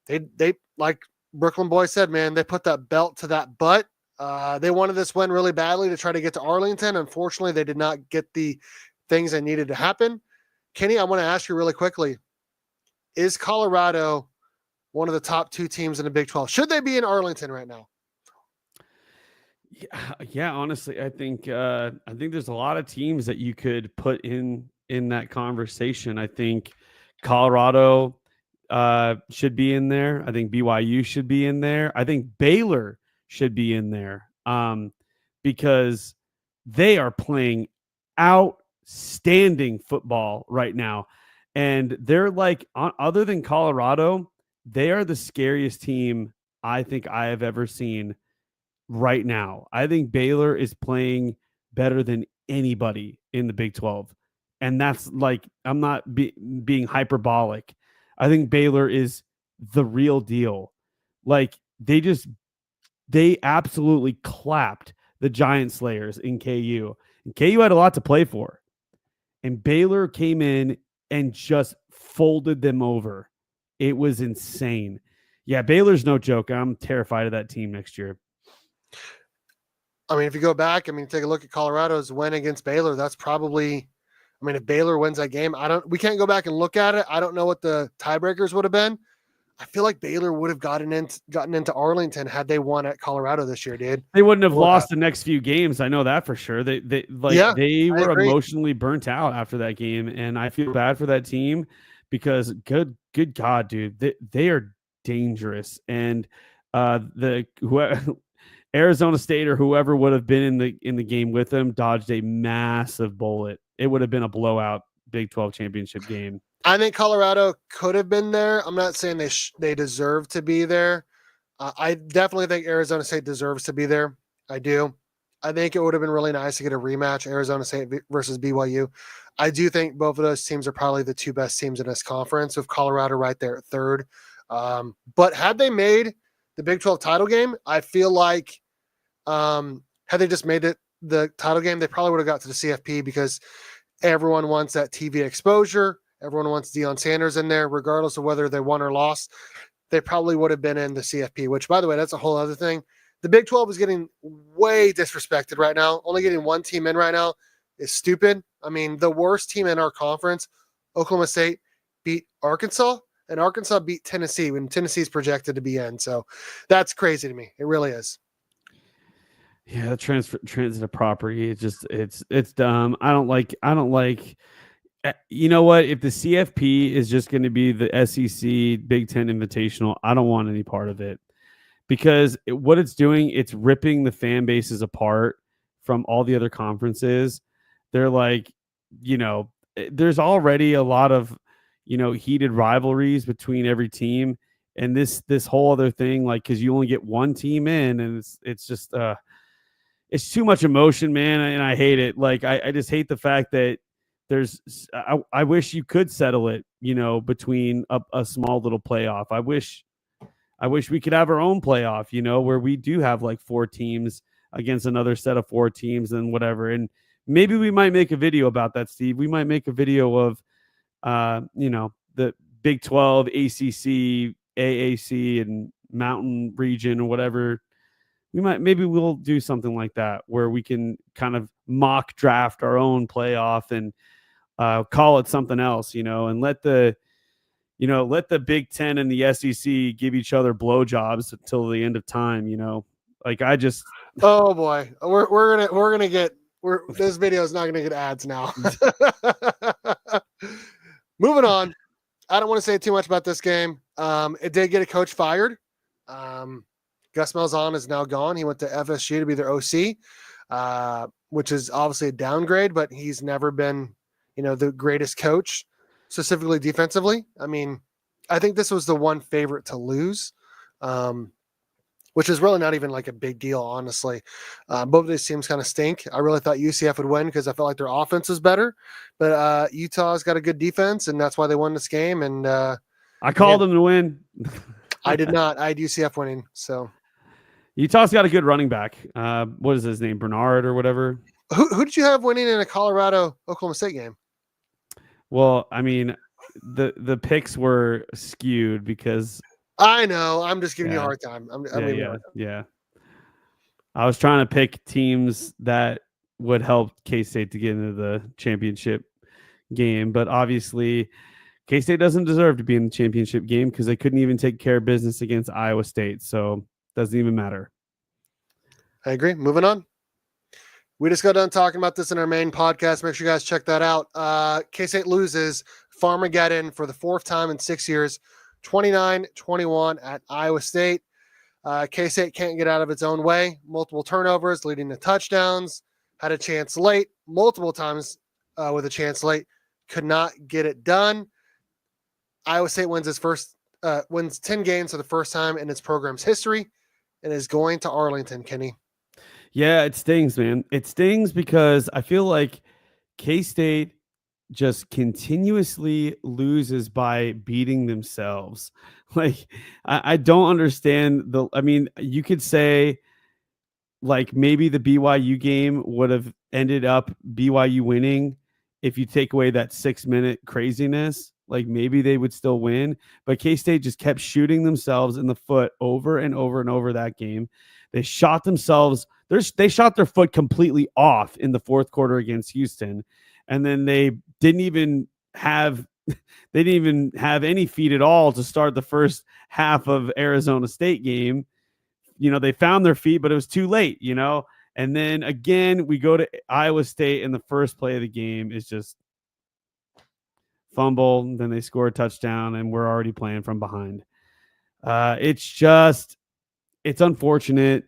They like Brooklyn Boy said, man, they put that belt to that butt. They wanted this win really badly to try to get to Arlington. Unfortunately, they did not get the things that needed to happen. Kenny, I want to ask you really quickly, is Colorado one of the top 2 teams in the Big 12? Should they be in Arlington right now? Yeah, honestly, I think there's a lot of teams that you could put in that conversation. I think Colorado should be in there. I think BYU should be in there. I think Baylor should be in there because they are playing outstanding football right now. And they're like, other than Colorado, they are the scariest team I think I have ever seen right now. I think Baylor is playing better than anybody in the Big 12. And that's like, I'm not being hyperbolic. I think Baylor is the real deal. Like they absolutely clapped the Giant Slayers in KU. And KU had a lot to play for. And Baylor came in and just folded them over. It was insane. Yeah, Baylor's no joke. I'm terrified of that team next year. I mean, if you go back, take a look at Colorado's win against Baylor. That's probably, if Baylor wins that game, we can't go back and look at it. I don't know what the tiebreakers would have been. I feel like Baylor would have gotten into Arlington had they won at Colorado this year, dude. They wouldn't have lost the next few games. I know that for sure. They were emotionally burnt out after that game, and I feel bad for that team because good God, dude, they are dangerous. And Arizona State or whoever would have been in the game with them dodged a massive bullet. It would have been a blowout Big 12 championship game. I think Colorado could have been there. I'm not saying they deserve to be there. I definitely think Arizona State deserves to be there. I do. I think it would have been really nice to get a rematch, Arizona State versus BYU. I do think both of those teams are probably the 2 best teams in this conference, with Colorado right there at 3rd. But had they made the Big 12 title game, I feel like had they just made it the title game, they probably would have got to the CFP because everyone wants that TV exposure. Everyone wants Deion Sanders in there, regardless of whether they won or lost. They probably would have been in the CFP, which, by the way, that's a whole other thing. The Big 12 is getting way disrespected right now. Only getting 1 team in right now is stupid. The worst team in our conference, Oklahoma State, beat Arkansas, and Arkansas beat Tennessee when Tennessee's projected to be in. So that's crazy to me. It really is. Yeah, transitive property. It's dumb. I don't like. You know what? If the CFP is just going to be the SEC Big Ten Invitational, I don't want any part of it because what it's doing, it's ripping the fan bases apart from all the other conferences. They're like, there's already a lot of, heated rivalries between every team, and this whole other thing, like, because you only get 1 team in, and it's just it's too much emotion, man, and I hate it. Like, I just hate the fact that I wish you could settle it, between a small little playoff. I wish we could have our own playoff, where we do have like 4 teams against another set of 4 teams and whatever. And maybe we might make a video about that, Steve. We might make a video of, the Big 12, ACC, AAC, and Mountain Region or whatever. Maybe we'll do something like that where we can kind of mock draft our own playoff and call it something else, and let the let the Big Ten and the SEC give each other blowjobs until the end of time. Like Oh boy, we're gonna get this video is not gonna get ads now. Moving on. I don't want to say too much about this game. It did get a coach fired. Gus Malzahn is now gone. He went to FSU to be their OC, which is obviously a downgrade, but he's never been, the greatest coach, specifically defensively. I mean, I think this was the one favorite to lose, which is really not even like a big deal, honestly. Both of these teams kind of stink. I really thought UCF would win because I felt like their offense was better, but Utah's got a good defense, and that's why they won this game. And I called them to win. I did not. I had UCF winning. So Utah's got a good running back. What is his name? Bernard or whatever. Who did you have winning in a Colorado Oklahoma State game? Well, I mean, the picks were skewed because I know. I'm just giving you a hard time. Yeah. I was trying to pick teams that would help K-State to get into the championship game, but obviously K-State doesn't deserve to be in the championship game because they couldn't even take care of business against Iowa State, so it doesn't even matter. I agree. Moving on. We just got done talking about this in our main podcast. Make sure you guys check that out. K-State loses Farmageddon for the fourth time in 6 years, 29-21 at Iowa State. K-State can't get out of its own way. Multiple turnovers leading to touchdowns. Had a chance late, multiple times with a chance late. Could not get it done. Iowa State wins 10 games for the first time in its program's history and is going to Arlington, Kenny. Yeah, it stings, man. It stings because I feel like K-State just continuously loses by beating themselves. Like, I don't understand I mean, you could say like maybe the BYU game would have ended up BYU winning if you take away that 6-minute craziness. Like maybe they would still win, but K-State just kept shooting themselves in the foot over and over and over that game. They shot themselves. They shot their foot completely off in the fourth quarter against Houston. And then they didn't even have any feet at all to start the first half of Arizona State game. They found their feet, but it was too late, And then again, we go to Iowa State, and the first play of the game is just fumble. Then they score a touchdown, and we're already playing from behind. It's unfortunate.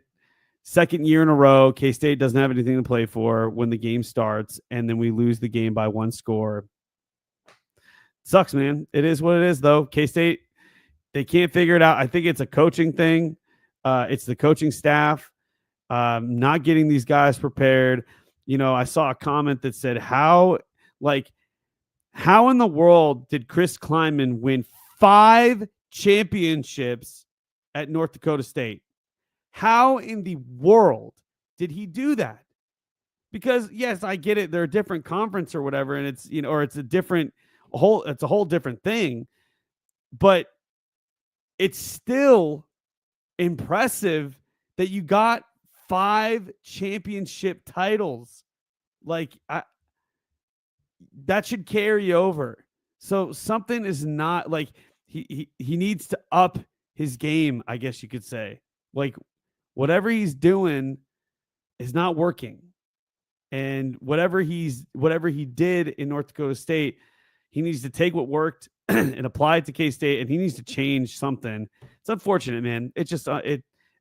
Second year in a row, K-State doesn't have anything to play for when the game starts, and then we lose the game by one score. Sucks, man. It is what it is, though. K-State, they can't figure it out. I think it's a coaching thing. It's the coaching staff not getting these guys prepared. I saw a comment that said, how in the world did Chris Klieman win 5 championships at North Dakota State? How in the world did he do that? Because yes, I get it. They're a different conference or whatever, and it's it's a whole different thing. But it's still impressive that you got 5 championship titles. That should carry over. So something is not like he needs to up his game, I guess you could say. Like whatever he's doing is not working. And whatever he did in North Dakota State, he needs to take what worked and apply it to K-State, and he needs to change something. It's unfortunate, man. It's just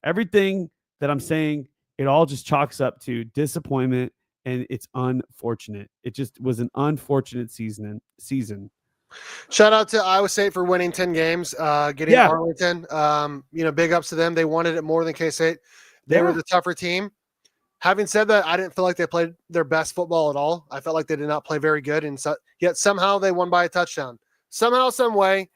everything that I'm saying, it all just chalks up to disappointment, and it's unfortunate. It just was an unfortunate season. Shout out to Iowa State for winning 10 games, getting Arlington. Big ups to them. They wanted it more than K-State. They were the tougher team. Having said that, I didn't feel like they played their best football at all. I felt like they did not play very good, and yet somehow they won by a touchdown. Somehow, some way,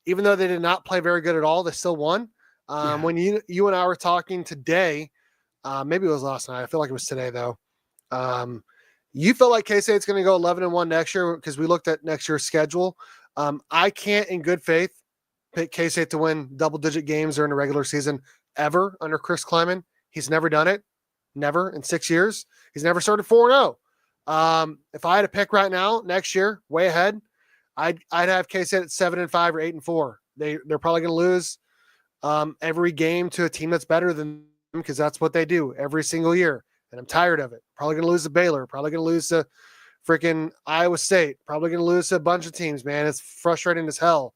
even though they did not play very good at all, they still won. When you and I were talking today, maybe it was last night. I feel like it was today, though. You felt like K-State's going to go 11-1 next year because we looked at next year's schedule. I can't, in good faith, pick K-State to win double-digit games during the regular season ever under Chris Klieman. He's never done it. Never in 6 years. He's never started 4-0. If I had to pick right now, next year, way ahead, I'd have K-State at 7-5 or 8-4. They're probably going to lose every game to a team that's better than them because that's what they do every single year. And I'm tired of it. Probably going to lose to Baylor. Probably going to lose to freaking Iowa State. Probably going to lose to a bunch of teams, man. It's frustrating as hell.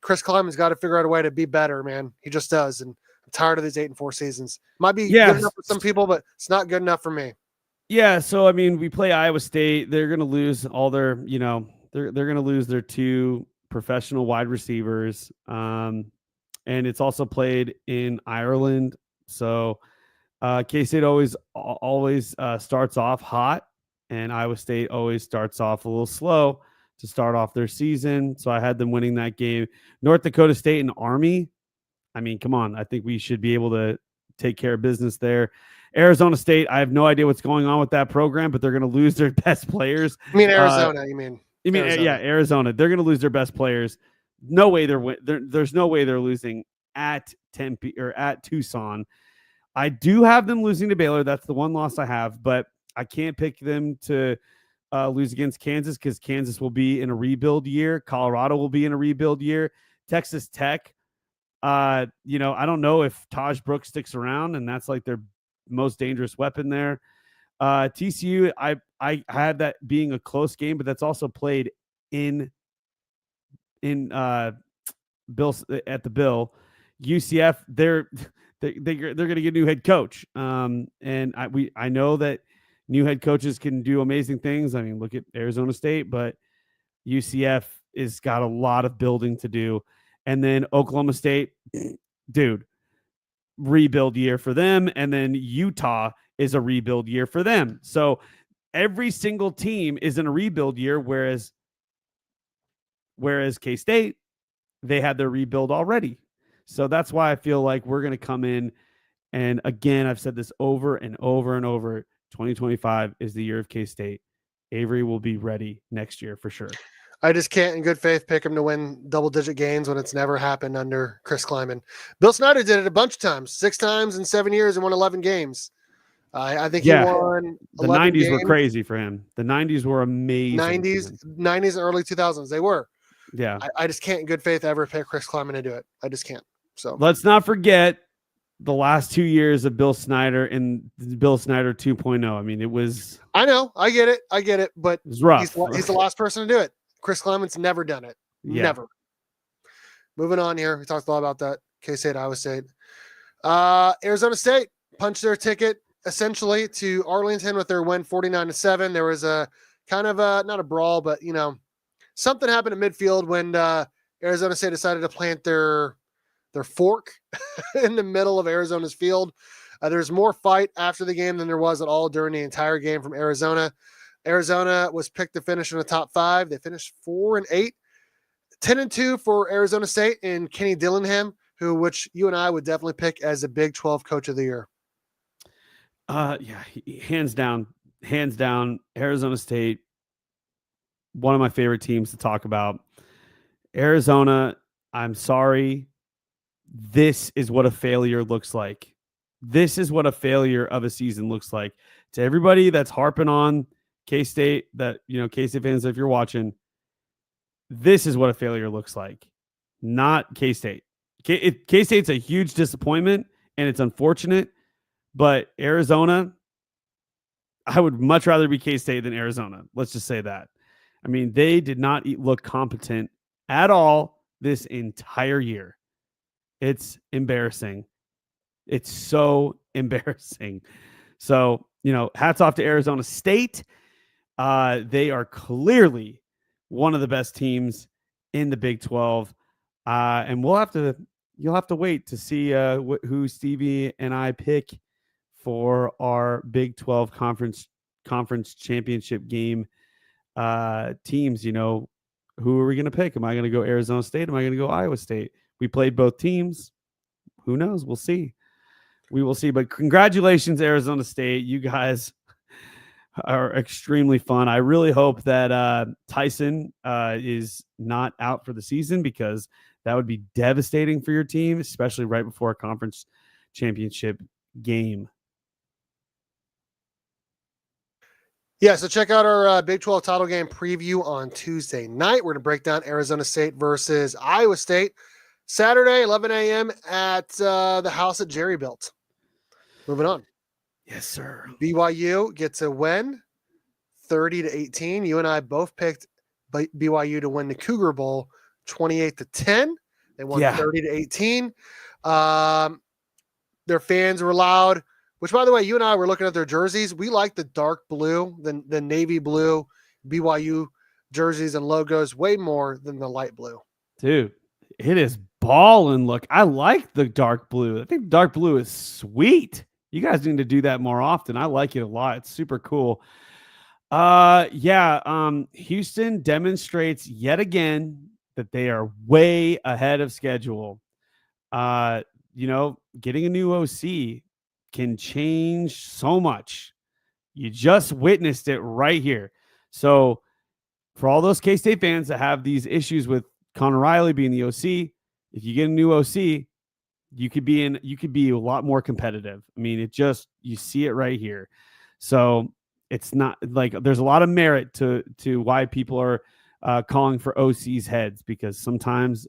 Chris Kleiman's got to figure out a way to be better, man. He just does. And I'm tired of these 8-4 seasons. Might be good enough for some people, but it's not good enough for me. Yeah. So, I mean, we play Iowa State. They're going to lose all their, they're going to lose their 2 professional wide receivers. And it's also played in Ireland. So, K-State always starts off hot, and Iowa State always starts off a little slow to start off their season. So I had them winning that game. North Dakota State and Army. I mean, come on. I think we should be able to take care of business there. Arizona State, I have no idea what's going on with that program, but they're going to lose their best players. I mean, Arizona, you mean Arizona. Yeah, Arizona. They're going to lose their best players. No way there's no way they're losing at Tempe or at Tucson. I do have them losing to Baylor. That's the one loss I have, but I can't pick them to lose against Kansas because Kansas will be in a rebuild year. Colorado will be in a rebuild year. Texas Tech, I don't know if Taj Brooks sticks around, and that's like their most dangerous weapon there. TCU, I had that being a close game, but that's also played in Bill at the Bill. UCF, they're going to get a new head coach. And I know that new head coaches can do amazing things. I mean, look at Arizona State, but UCF is got a lot of building to do. And then Oklahoma State, dude, rebuild year for them. And then Utah is a rebuild year for them. So every single team is in a rebuild year, whereas K-State, they had their rebuild already. So that's why I feel like we're going to come in. And again, I've said this over and over and over. 2025 is the year of K-State. Avery will be ready next year for sure. I just can't in good faith pick him to win double-digit games when it's never happened under Chris Kleiman. Bill Snyder did it a bunch of times, 6 times in 7 years and won 11 games. I think he won 11 The 90s games. were crazy for him. The 90s were amazing. 90s and early 2000s, they were. Yeah. I just can't in good faith ever pick Chris Kleiman to do it. I just can't. So let's not forget the last 2 years of Bill Snyder and Bill Snyder 2.0. I mean, it was. I know. I get it. But it was rough. He's the last person to do it. Chris Kleiman's never done it. Yeah. Never. Moving on here. We talked a lot about that. K-State, Iowa State. Arizona State punched their ticket essentially to Arlington with their win 49-7. There was a kind of not a brawl, but something happened in midfield when Arizona State decided to plant their fork in the middle of Arizona's field. There's more fight after the game than there was at all during the entire game from Arizona. Arizona was picked to finish in the top 5. They finished 4-8, 10-2 for Arizona State and Kenny Dillingham, which you and I would definitely pick as a Big 12 Coach of the Year. Yeah, hands down, Arizona State, one of my favorite teams to talk about. Arizona, I'm sorry. This is what a failure looks like. This is what a failure of a season looks like. To everybody that's harping on K-State, K-State fans, if you're watching, this is what a failure looks like. Not K-State. K-State's a huge disappointment, and it's unfortunate, but Arizona, I would much rather be K-State than Arizona. Let's just say that. I mean, they did not look competent at all this entire year. It's embarrassing. It's so embarrassing. So, hats off to Arizona State. They are clearly one of the best teams in the Big 12. And you'll have to wait to see who Stevie and I pick for our Big 12 conference championship game teams. Who are we going to pick? Am I going to go Arizona State? Am I going to go Iowa State? We played both teams. Who knows? We'll see. We will see. But congratulations, Arizona State. You guys are extremely fun. I really hope that Tyson is not out for the season, because that would be devastating for your team, especially right before a conference championship game. Yeah, so check out our Big 12 title game preview on Tuesday night. We're going to break down Arizona State versus Iowa State Saturday, 11 a.m. at the house that Jerry built. Moving on. Yes, sir. BYU gets a win, 30-18. You and I both picked BYU to win the Cougar Bowl, 28-10. They won 30-18. Their fans were loud. Which, by the way, you and I were looking at their jerseys. We like the dark blue, the navy blue BYU jerseys and logos way more than the light blue. Dude, it is ballin'. Look, I like the dark blue. I think dark blue is sweet. You guys need to do that more often. I like it a lot. It's super cool. Houston demonstrates yet again that they are way ahead of schedule. Getting a new OC can change so much. You just witnessed it right here. So for all those K-State fans that have these issues with Connor Riley being the OC, if you get a new OC, you could be a lot more competitive. I mean, you see it right here. So it's not like there's a lot of merit to why people are calling for OC's heads, because sometimes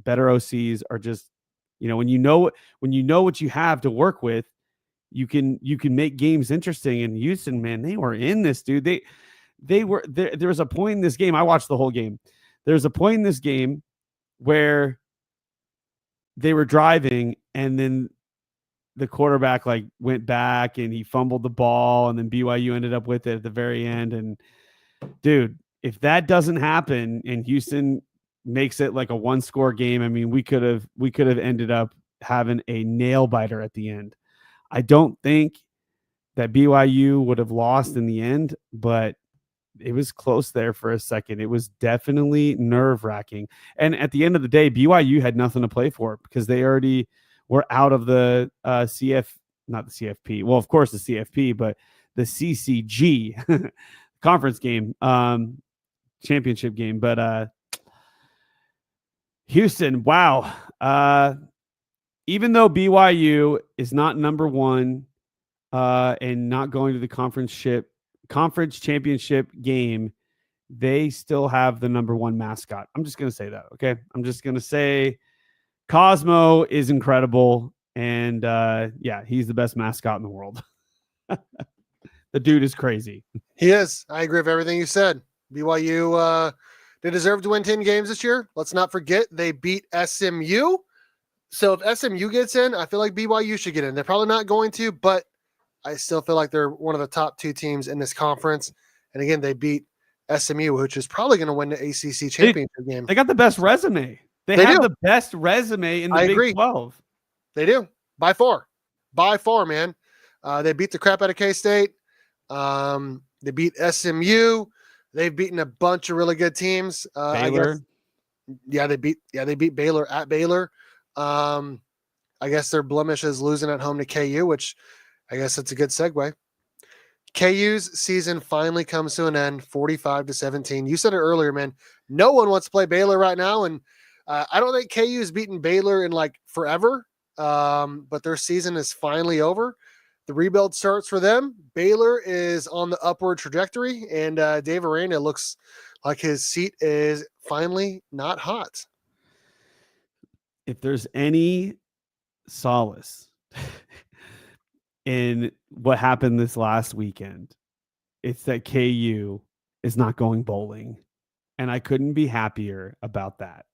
better OCs are just, when you know what you have to work with, you can make games interesting. And Houston, man, they were in this, dude. They were there. There was a point in this game. I watched the whole game. There's a point in this game where they were driving, and then the quarterback went back and he fumbled the ball, and then BYU ended up with it at the very end. And dude, if that doesn't happen and Houston makes it like a 1-score game, I mean, we could have ended up having a nail biter at the end. I don't think that BYU would have lost in the end, but it was close there for a second. It was definitely nerve-wracking. And at the end of the day, BYU had nothing to play for because they already were out of the not the CFP. Well, of course the CFP, but the CCG conference game, championship game. But Houston, wow. Even though BYU is not number one and not going to the conference championship game, they still have the number one mascot. I'm just going to say that. Okay. I'm just going to say Cosmo is incredible. And he's the best mascot in the world. The dude is crazy. He is. I agree with everything you said. BYU, they deserve to win 10 games this year. Let's not forget they beat SMU. So if SMU gets in, I feel like BYU should get in. They're probably not going to, but I still feel like they're one of the top 2 teams in this conference. And again, they beat SMU, which is probably going to win the ACC championship game. They got the best resume. They have the best resume in the Big 12. They do. By far, man. They beat the crap out of K-State. They beat SMU. They've beaten a bunch of really good teams. Baylor. They beat Baylor at Baylor. I guess their blemish is losing at home to KU, which I guess it's a good segue. KU's season finally comes to an end, 45-17. You said it earlier, man. No one wants to play Baylor right now, and I don't think KU's beaten Baylor in like forever, but their season is finally over. The rebuild starts for them. Baylor is on the upward trajectory, and Dave Aranda looks like his seat is finally not hot. If there's any solace in what happened this last weekend, it's that KU is not going bowling. And I couldn't be happier about that.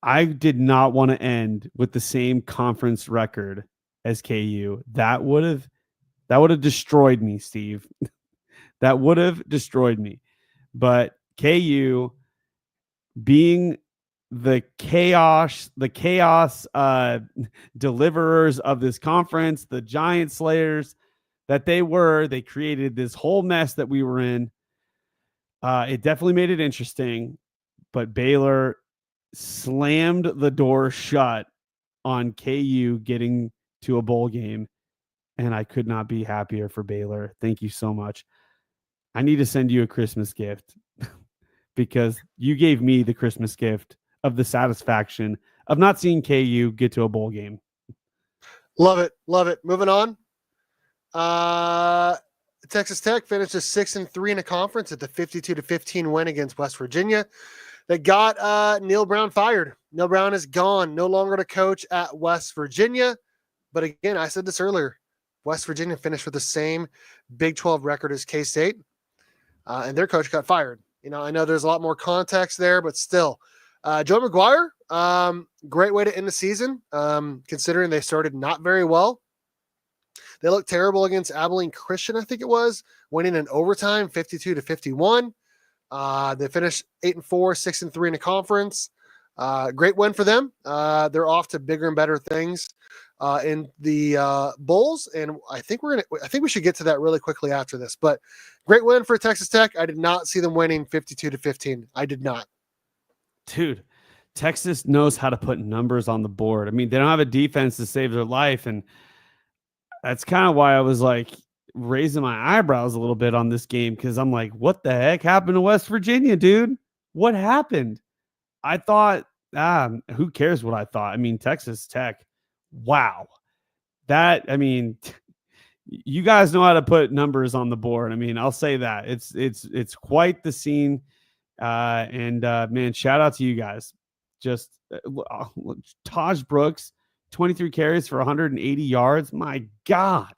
I did not want to end with the same conference record as KU. That would have destroyed me, Steve. That would have destroyed me. But KU being the chaos deliverers of this conference, the giant slayers that they created this whole mess that we were in. It definitely made it interesting, but Baylor slammed the door shut on KU getting to a bowl game, and I could not be happier for Baylor. Thank you so much. I need to send you a Christmas gift because you gave me the Christmas gift of the satisfaction of not seeing KU get to a bowl game. Love it. Moving on. Texas Tech finishes 6-3 in a conference at the 52-15 win against West Virginia. That got Neil Brown fired. Neil Brown is gone, no longer the coach at West Virginia. But again, I said this earlier, West Virginia finished with the same Big 12 record as K-State, and their coach got fired. I know there's a lot more context there, but still. Joe McGuire, great way to end the season, considering they started not very well. They looked terrible against Abilene Christian, I think it was, winning in overtime, 52-51. They finished 8-4, 6-3 in a conference. Great win for them. They're off to bigger and better things in the Bulls, and I think we should get to that really quickly after this. But great win for Texas Tech. I did not see them winning 52-15. I did not. Dude, Texas knows how to put numbers on the board. I mean, they don't have a defense to save their life, and that's kind of why I was like raising my eyebrows a little bit on this game, because I'm like, what the heck happened to West Virginia, dude? What happened? I thought, who cares what I thought? I mean, Texas Tech, wow. You guys know how to put numbers on the board. I mean, I'll say that. It's quite the scene. Man, shout out to you guys. Just Taj Brooks, 23 carries for 180 yards. My God.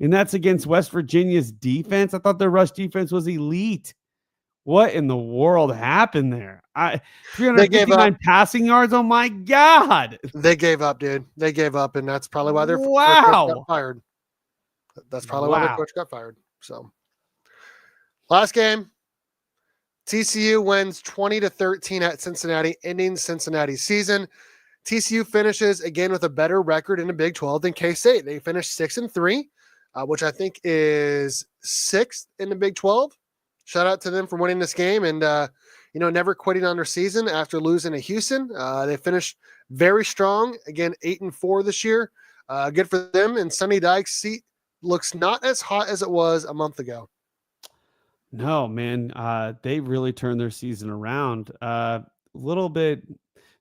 And that's against West Virginia's defense. I thought their rush defense was elite. What in the world happened there? 359 passing yards. Oh my God. They gave up, dude. They gave up, and that's probably why their coach got fired. That's probably why their coach got fired. So, last game, TCU wins 20-13 at Cincinnati, ending Cincinnati's season. TCU finishes again with a better record in the Big 12 than K-State. They finished 6-3, which I think is sixth in the Big 12. Shout out to them for winning this game and never quitting on their season after losing to Houston. They finished very strong. Again, 8-4 this year. Good for them. And Sonny Dykes' seat looks not as hot as it was a month ago. No, man. They really turned their season around. A little bit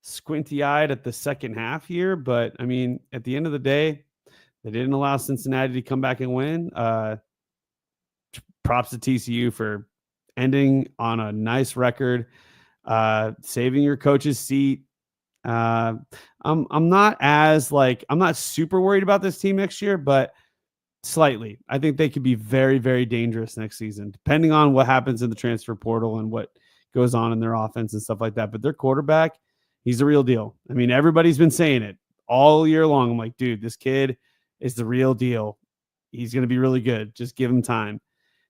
squinty-eyed at the second half here, but I mean, at the end of the day, they didn't allow Cincinnati to come back and win. Props to TCU for ending on a nice record, saving your coach's seat. I'm not super worried about this team next year, but slightly. I think they could be very, very dangerous next season, depending on what happens in the transfer portal and what goes on in their offense and stuff like that. But their quarterback, he's the real deal. I mean, everybody's been saying it all year long. I'm like, dude, this kid is the real deal. He's going to be really good. Just give him time.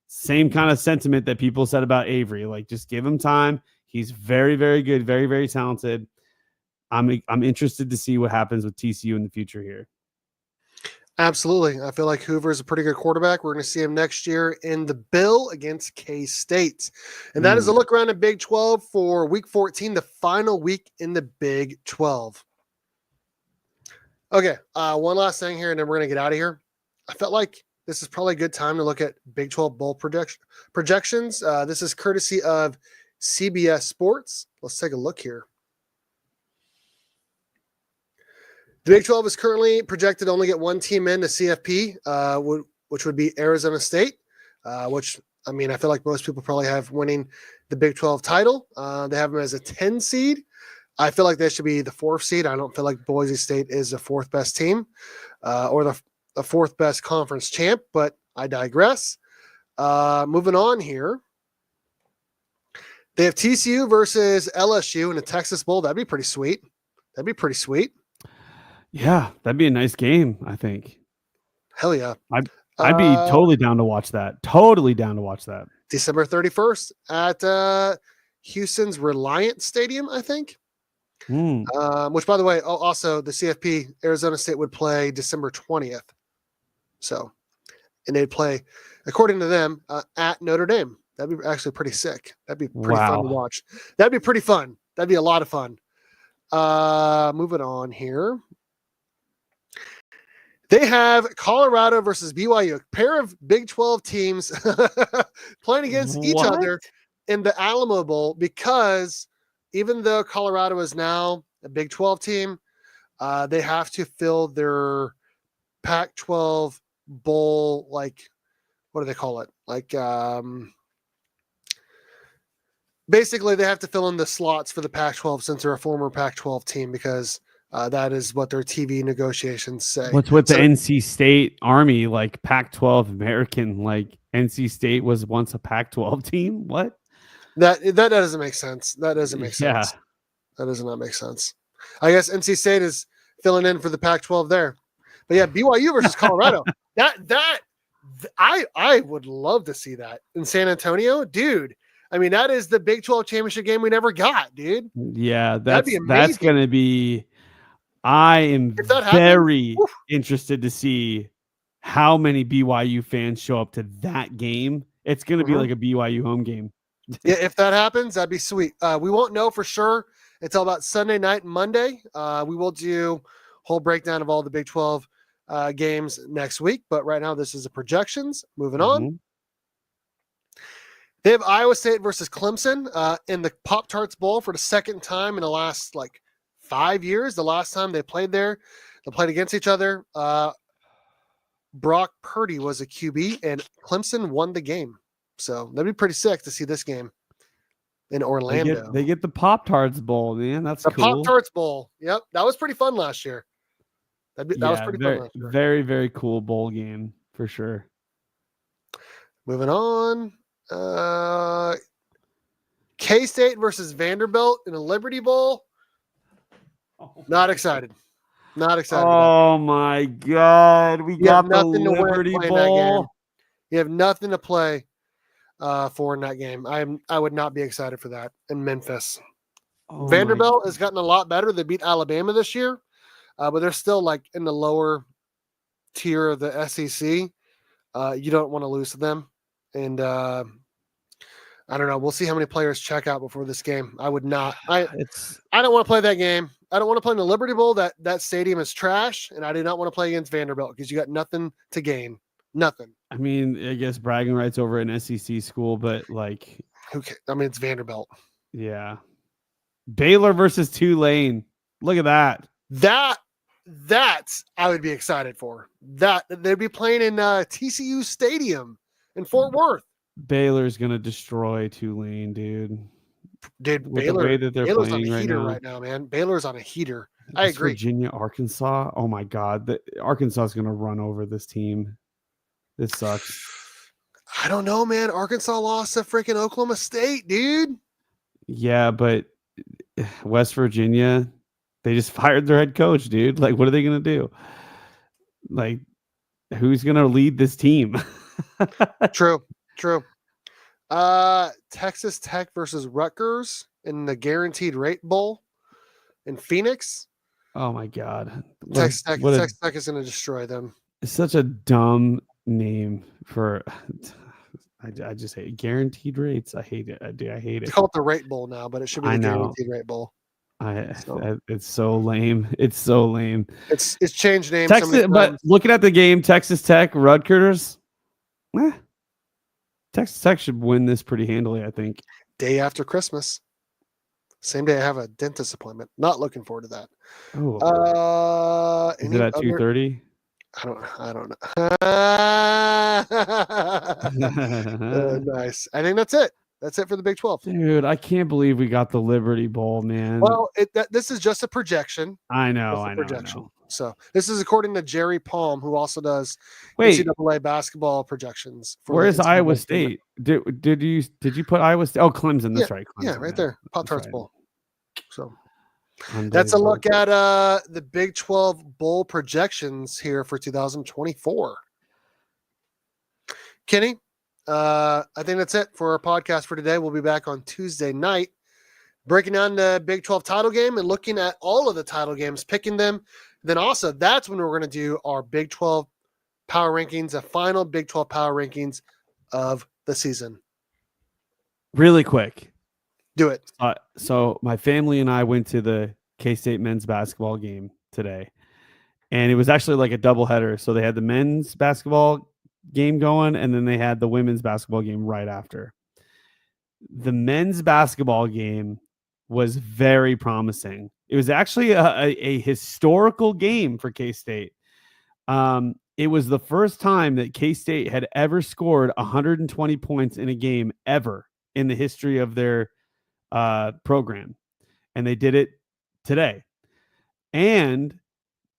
Same kind of sentiment that people said about Avery. Like, just give him time. He's very, very good, very, very talented. I'm interested to see what happens with TCU in the future here. Absolutely. I feel like Hoover is a pretty good quarterback. We're going to see him next year in the Bill against K-State. And that is a look around at Big 12 for Week 14, the final week in the Big 12. Okay, one last thing here, and then we're going to get out of here. I felt like this is probably a good time to look at Big 12 bowl projections. This is courtesy of CBS Sports. Let's take a look here. The Big 12 is currently projected to only get one team in, the CFP, which would be Arizona State, which, I mean, I feel like most people probably have winning the Big 12 title. They have them as a 10 seed. I feel like they should be the 4th seed. I don't feel like Boise State is the 4th best team or the 4th best conference champ, but I digress. Moving on here. They have TCU versus LSU in a Texas Bowl. That'd be pretty sweet. Yeah, that'd be a nice game, I think. Hell yeah. I'd be totally down to watch that. Totally down to watch that. December 31st at Houston's Reliant Stadium, I think. Which, by the way, also the CFP, Arizona State would play December 20th. So, and they'd play, according to them, at Notre Dame. That'd be actually pretty sick. That'd be pretty fun to watch. That'd be pretty fun. That'd be a lot of fun. Moving on here. They have Colorado versus BYU, a pair of Big 12 teams playing against each other in the Alamo Bowl, because even though Colorado is now a Big 12 team, they have to fill their Pac-12 bowl what do they call it? Like basically they have to fill in the slots for the Pac-12 since they're a former Pac-12 team because that is what their TV negotiations say. What's with the NC State Army, like Pac-12 American? Like NC State was once a Pac-12 team. What? That doesn't make sense. That doesn't make Yeah. sense. That does not make sense. I guess NC State is filling in for the Pac-12 there. But yeah, BYU versus Colorado. I would love to see that in San Antonio, dude. I mean, that is the Big 12 championship game we never got, dude. Yeah, That'd be that's amazing. gonna be. I am If that very happens, interested to see how many BYU fans show up to that game. It's gonna be like a BYU home game. Yeah, if that happens, that'd be sweet. We won't know for sure until about Sunday night and Monday. We will do whole breakdown of all the Big 12 games next week. But right now, this is the projections. Moving on. They have Iowa State versus Clemson in the Pop-Tarts Bowl for the second time in the last 5 years. The last time they played there, they played against each other. Brock Purdy was a QB, and Clemson won the game. So that'd be pretty sick to see this game in Orlando. They get the Pop-Tarts Bowl, man. That's cool. The Pop-Tarts Bowl. Yep. That was pretty fun last year. That was pretty fun last year. Very, very cool bowl game for sure. Moving on. K-State versus Vanderbilt in a Liberty Bowl. Not excited. Not excited. Oh my God. We got the Liberty Bowl. You have nothing to play for in that game. I would not be excited for that in Memphis. Vanderbilt has gotten a lot better. They beat Alabama this year, but they're still in the lower tier of the SEC. You don't want to lose to them. And I don't know. We'll see how many players check out before this game. I would not. I don't want to play that game. I don't want to play in the Liberty Bowl. That stadium is trash, and I do not want to play against Vanderbilt because you got nothing to gain. Nothing. I mean, I guess bragging rights over an SEC school, but who cares? I mean, it's Vanderbilt. Yeah. Baylor versus Tulane. Look at that. That's I would be excited for. That they'd be playing in TCU Stadium in Fort Worth. Baylor's gonna destroy Tulane, dude. Dude, with the way that they're Baylor's playing on a heater right now, man. Baylor's on a heater. I agree. Virginia, Arkansas. Oh my God, Arkansas is gonna run over this team. This sucks. I don't know, man. Arkansas lost to freaking Oklahoma State, dude. Yeah, but West Virginia, they just fired their head coach, dude. What are they gonna do? Who's gonna lead this team? True. Texas Tech versus Rutgers in the Guaranteed Rate Bowl in Phoenix. Oh my God. Texas Tech is going to destroy them. It's such a dumb name for I just hate it. Guaranteed Rates. I hate it. I hate it. They call it the Rate Bowl now, but it should be the Guaranteed Rate Bowl. It's so lame. It's so lame. It's changed names. Texas, but looking at the game, Texas Tech, Rutgers. Texas Tech should win this pretty handily, I think. Day after Christmas. Same day I have a dentist appointment. Not looking forward to that. Oh. Is it at 2:30? I don't know. Nice. I think that's it. That's it for the Big 12. Dude, I can't believe we got the Liberty Bowl, man. Well, this is just a projection. I know. So this is according to Jerry Palm, who also does NCAA basketball projections. Where is Iowa State? Did you put Iowa State? Oh, Clemson. That's right. Clemson, yeah, right there. Pop-Tarts Bowl. So that's a look at the Big 12 bowl projections here for 2024. Kenny, I think that's it for our podcast for today. We'll be back on Tuesday night, breaking down the Big 12 title game and looking at all of the title games, picking them. Then also, that's when we're going to do our Big 12 power rankings, the final Big 12 power rankings of the season. Really quick. Do it. So my family and I went to the K-State men's basketball game today, and it was actually a doubleheader. So they had the men's basketball game going, and then they had the women's basketball game right after. The men's basketball game was very promising. It was actually a historical game for K-State. it was the first time that K-State had ever scored 120 points in a game ever in the history of their program. And they did it today. And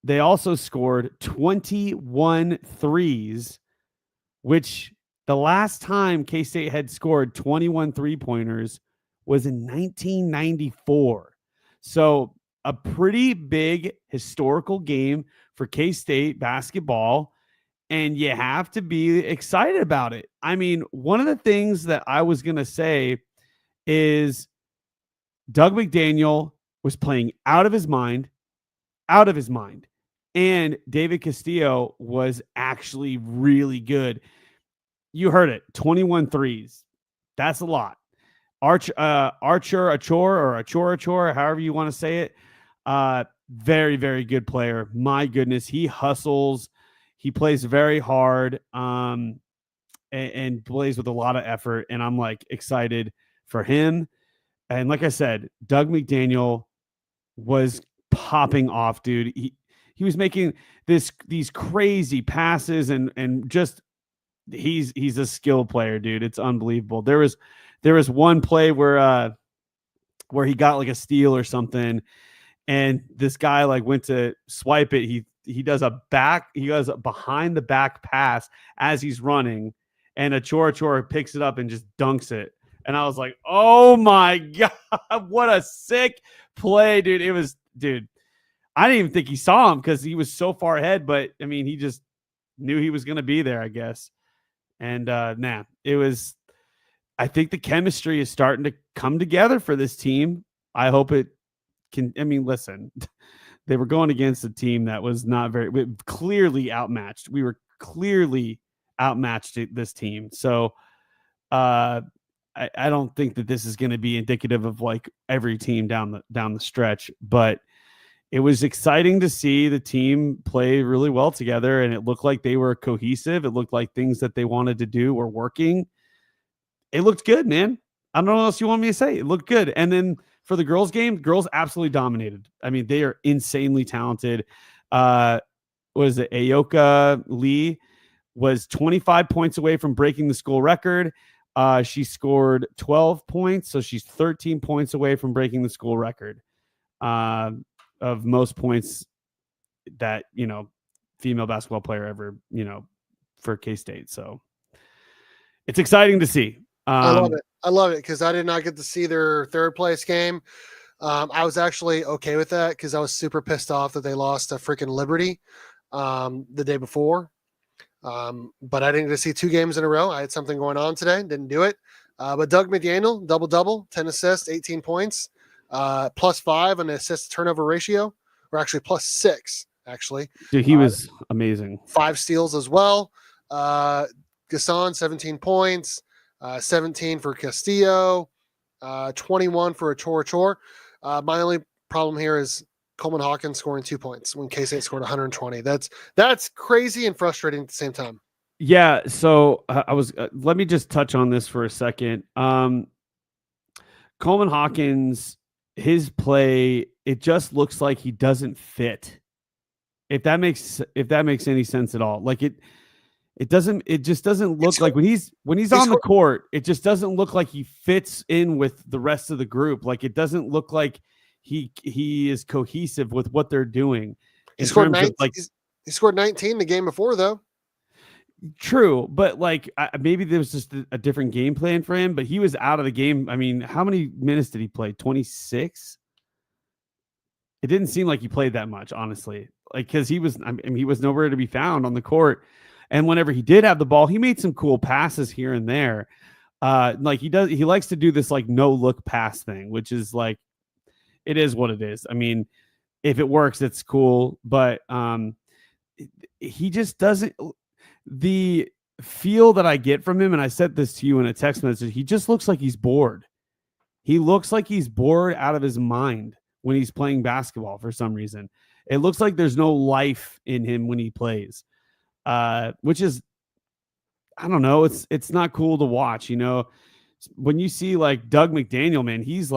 they also scored 21 threes, which the last time K-State had scored 21 three-pointers was in 1994. So a pretty big historical game for K-State basketball, and you have to be excited about it. I mean, one of the things that I was going to say is Doug McDaniel was playing out of his mind. And David Castillo was actually really good. You heard it, 21 threes. That's a lot. Archer, however you want to say it. Very, very good player. My goodness, he hustles. He plays very hard, and plays with a lot of effort. And I'm like excited for him. And like I said, Doug McDaniel was popping off, dude. He was making these crazy passes and just he's a skill player, dude. It's unbelievable. There was one play where he got like a steal or something, and this guy like went to swipe it. He does a behind the back pass as he's running, and Achora picks it up and just dunks it. And I was like, oh my God, what a sick play, dude. Dude, I didn't even think he saw him because he was so far ahead, but I mean, he just knew he was going to be there, I guess. And I think the chemistry is starting to come together for this team. I hope it can. I mean, listen, they were going against a team that was not clearly outmatched. We were clearly outmatched this team. So I don't think that this is going to be indicative of like every team down the stretch, but it was exciting to see the team play really well together, and it looked like they were cohesive. It looked like things that they wanted to do were working. It looked good, man. I don't know what else you want me to say. It looked good. And then for the girls game, girls absolutely dominated. I mean, they are insanely talented. Was it Ayoka Lee was 25 points away from breaking the school record. She scored 12 points, so she's 13 points away from breaking the school record of most points that, female basketball player ever, for K-State. So it's exciting to see. I love it because I did not get to see their third place game. I was actually okay with that because I was super pissed off that they lost to freaking Liberty the day before. But I didn't get to see 2 games in a row. I had something going on today. Didn't do it. But Doug McDaniel, double-double, 10 assists, 18 points, +5 on the assist turnover ratio, or actually +6, actually. Dude, he was amazing. 5 steals as well. Gasson, 17 points, 17 for Castillo, 21 for Achor. My only problem here is Coleman Hawkins scoring 2 points when K-State scored 120. That's crazy and frustrating at the same time. Yeah. So let me just touch on this for a second. Coleman Hawkins, his play, it just looks like he doesn't fit. If that makes any sense at all. Like it just doesn't look like when he's on the court, it just doesn't look like he fits in with the rest of the group. Like it doesn't look like he is cohesive with what they're doing. He scored 19 the game before, though. True, but like maybe there was just a different game plan for him, but he was out of the game. I mean, how many minutes did he play? 26? It didn't seem like he played that much, honestly. Like, because he was nowhere to be found on the court. And whenever he did have the ball, he made some cool passes here and there. Like he likes to do this like no look pass thing, which is like, it is what it is. I mean, if it works, it's cool, but he just doesn't. The feel that I get from him, and I said this to you in a text message, he just looks like he's bored. He looks like he's bored out of his mind when he's playing basketball for some reason. It looks like there's no life in him when he plays, which is, I don't know, it's not cool to watch. When you see like Doug McDaniel, man, he's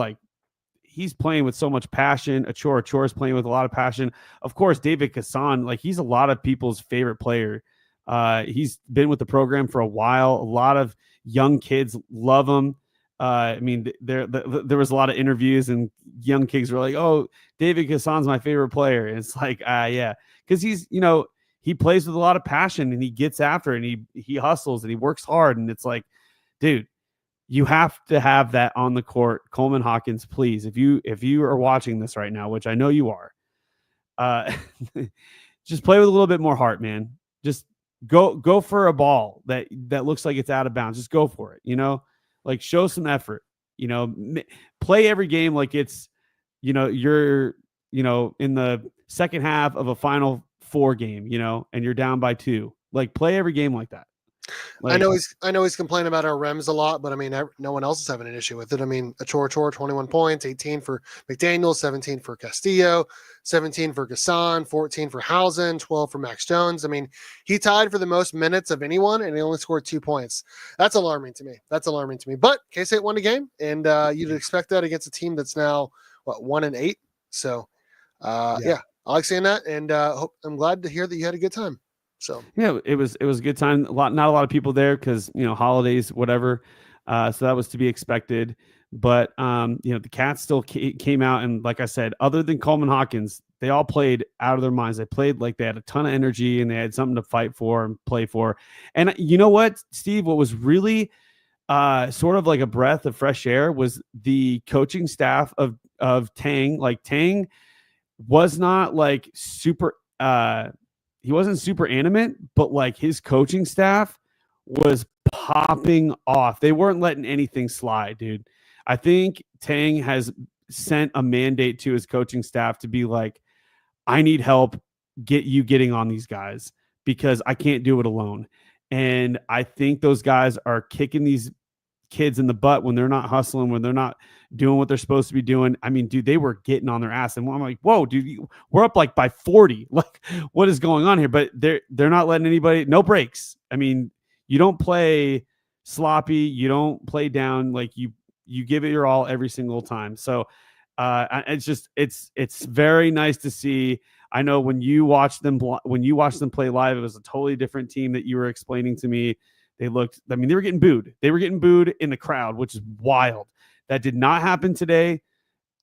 he's playing with so much passion. Achor is playing with a lot of passion. Of course, David Kassan, like he's a lot of people's favorite player. He's been with the program for a while. A lot of young kids love him. I mean, there was a lot of interviews and young kids were like, "Oh, David Kassan's my favorite player." And it's like, yeah, because he's, he plays with a lot of passion and he gets after it and he hustles and he works hard. And it's like, dude, you have to have that on the court. Coleman Hawkins, please, if you are watching this right now, which I know you are, just play with a little bit more heart, man. Just go for a ball that looks like it's out of bounds. Just go for it, like show some effort, play every game like it's, you're, in the second half of a Final Four game, and you're down by 2. Like play every game like that. Like, I know he's complaining about our rems a lot, but I mean, no one else is having an issue with it. I mean, Achor, 21 points, 18 for McDaniel, 17 for Castillo, 17 for Gasson, 14 for Housen, 12 for Max Jones. I mean, he tied for the most minutes of anyone, and he only scored 2 points. That's alarming to me. But K-State won a game, and you'd expect that against a team that's now, 1-8? So, yeah, I like seeing that, and I'm glad to hear that you had a good time. So yeah, it was a good time. Not a lot of people there because holidays, whatever. So that was to be expected. But the Cats still came out, and like I said, other than Coleman Hawkins, they all played out of their minds. They played like they had a ton of energy and they had something to fight for and play for. And you know what, Steve? What was really sort of like a breath of fresh air was the coaching staff of Tang. Like Tang was not like super. He wasn't super animate, but like his coaching staff was popping off. They weren't letting anything slide, dude. I think Tang has sent a mandate to his coaching staff to be like, I need help getting on these guys because I can't do it alone. And I think those guys are kicking these kids in the butt when they're not hustling, when they're not doing what they're supposed to be doing. I mean, dude, they were getting on their ass, and I'm like, whoa, dude, we're up like by 40. Like, what is going on here? But they're not letting anybody, no breaks. I mean, you don't play sloppy, you don't play down, like you give it your all every single time. So it's very nice to see. I know when you watch them play live, it was a totally different team that you were explaining to me. They were getting booed. They were getting booed in the crowd, which is wild. That did not happen today,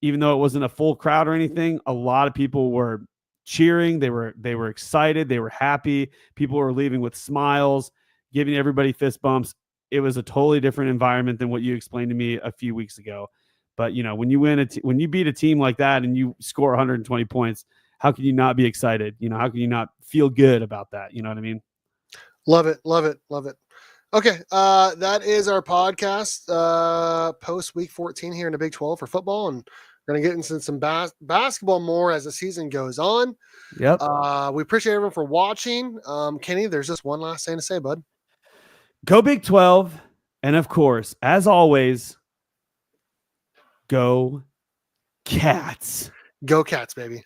even though it wasn't a full crowd or anything. A lot of people were cheering. They were excited. They were happy. People were leaving with smiles, giving everybody fist bumps. It was a totally different environment than what you explained to me a few weeks ago. But when you when you beat a team like that and you score 120 points, how can you not be excited? How can you not feel good about that? You know what I mean? Love it. Okay, that is our podcast post week 14 here in the Big 12 for football, and we're going to get into some basketball more as the season goes on. Yep. We appreciate everyone for watching. Kenny, there's just one last thing to say, bud. Go Big 12, and of course, as always, go Cats. Go Cats, baby.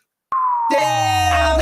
Damn,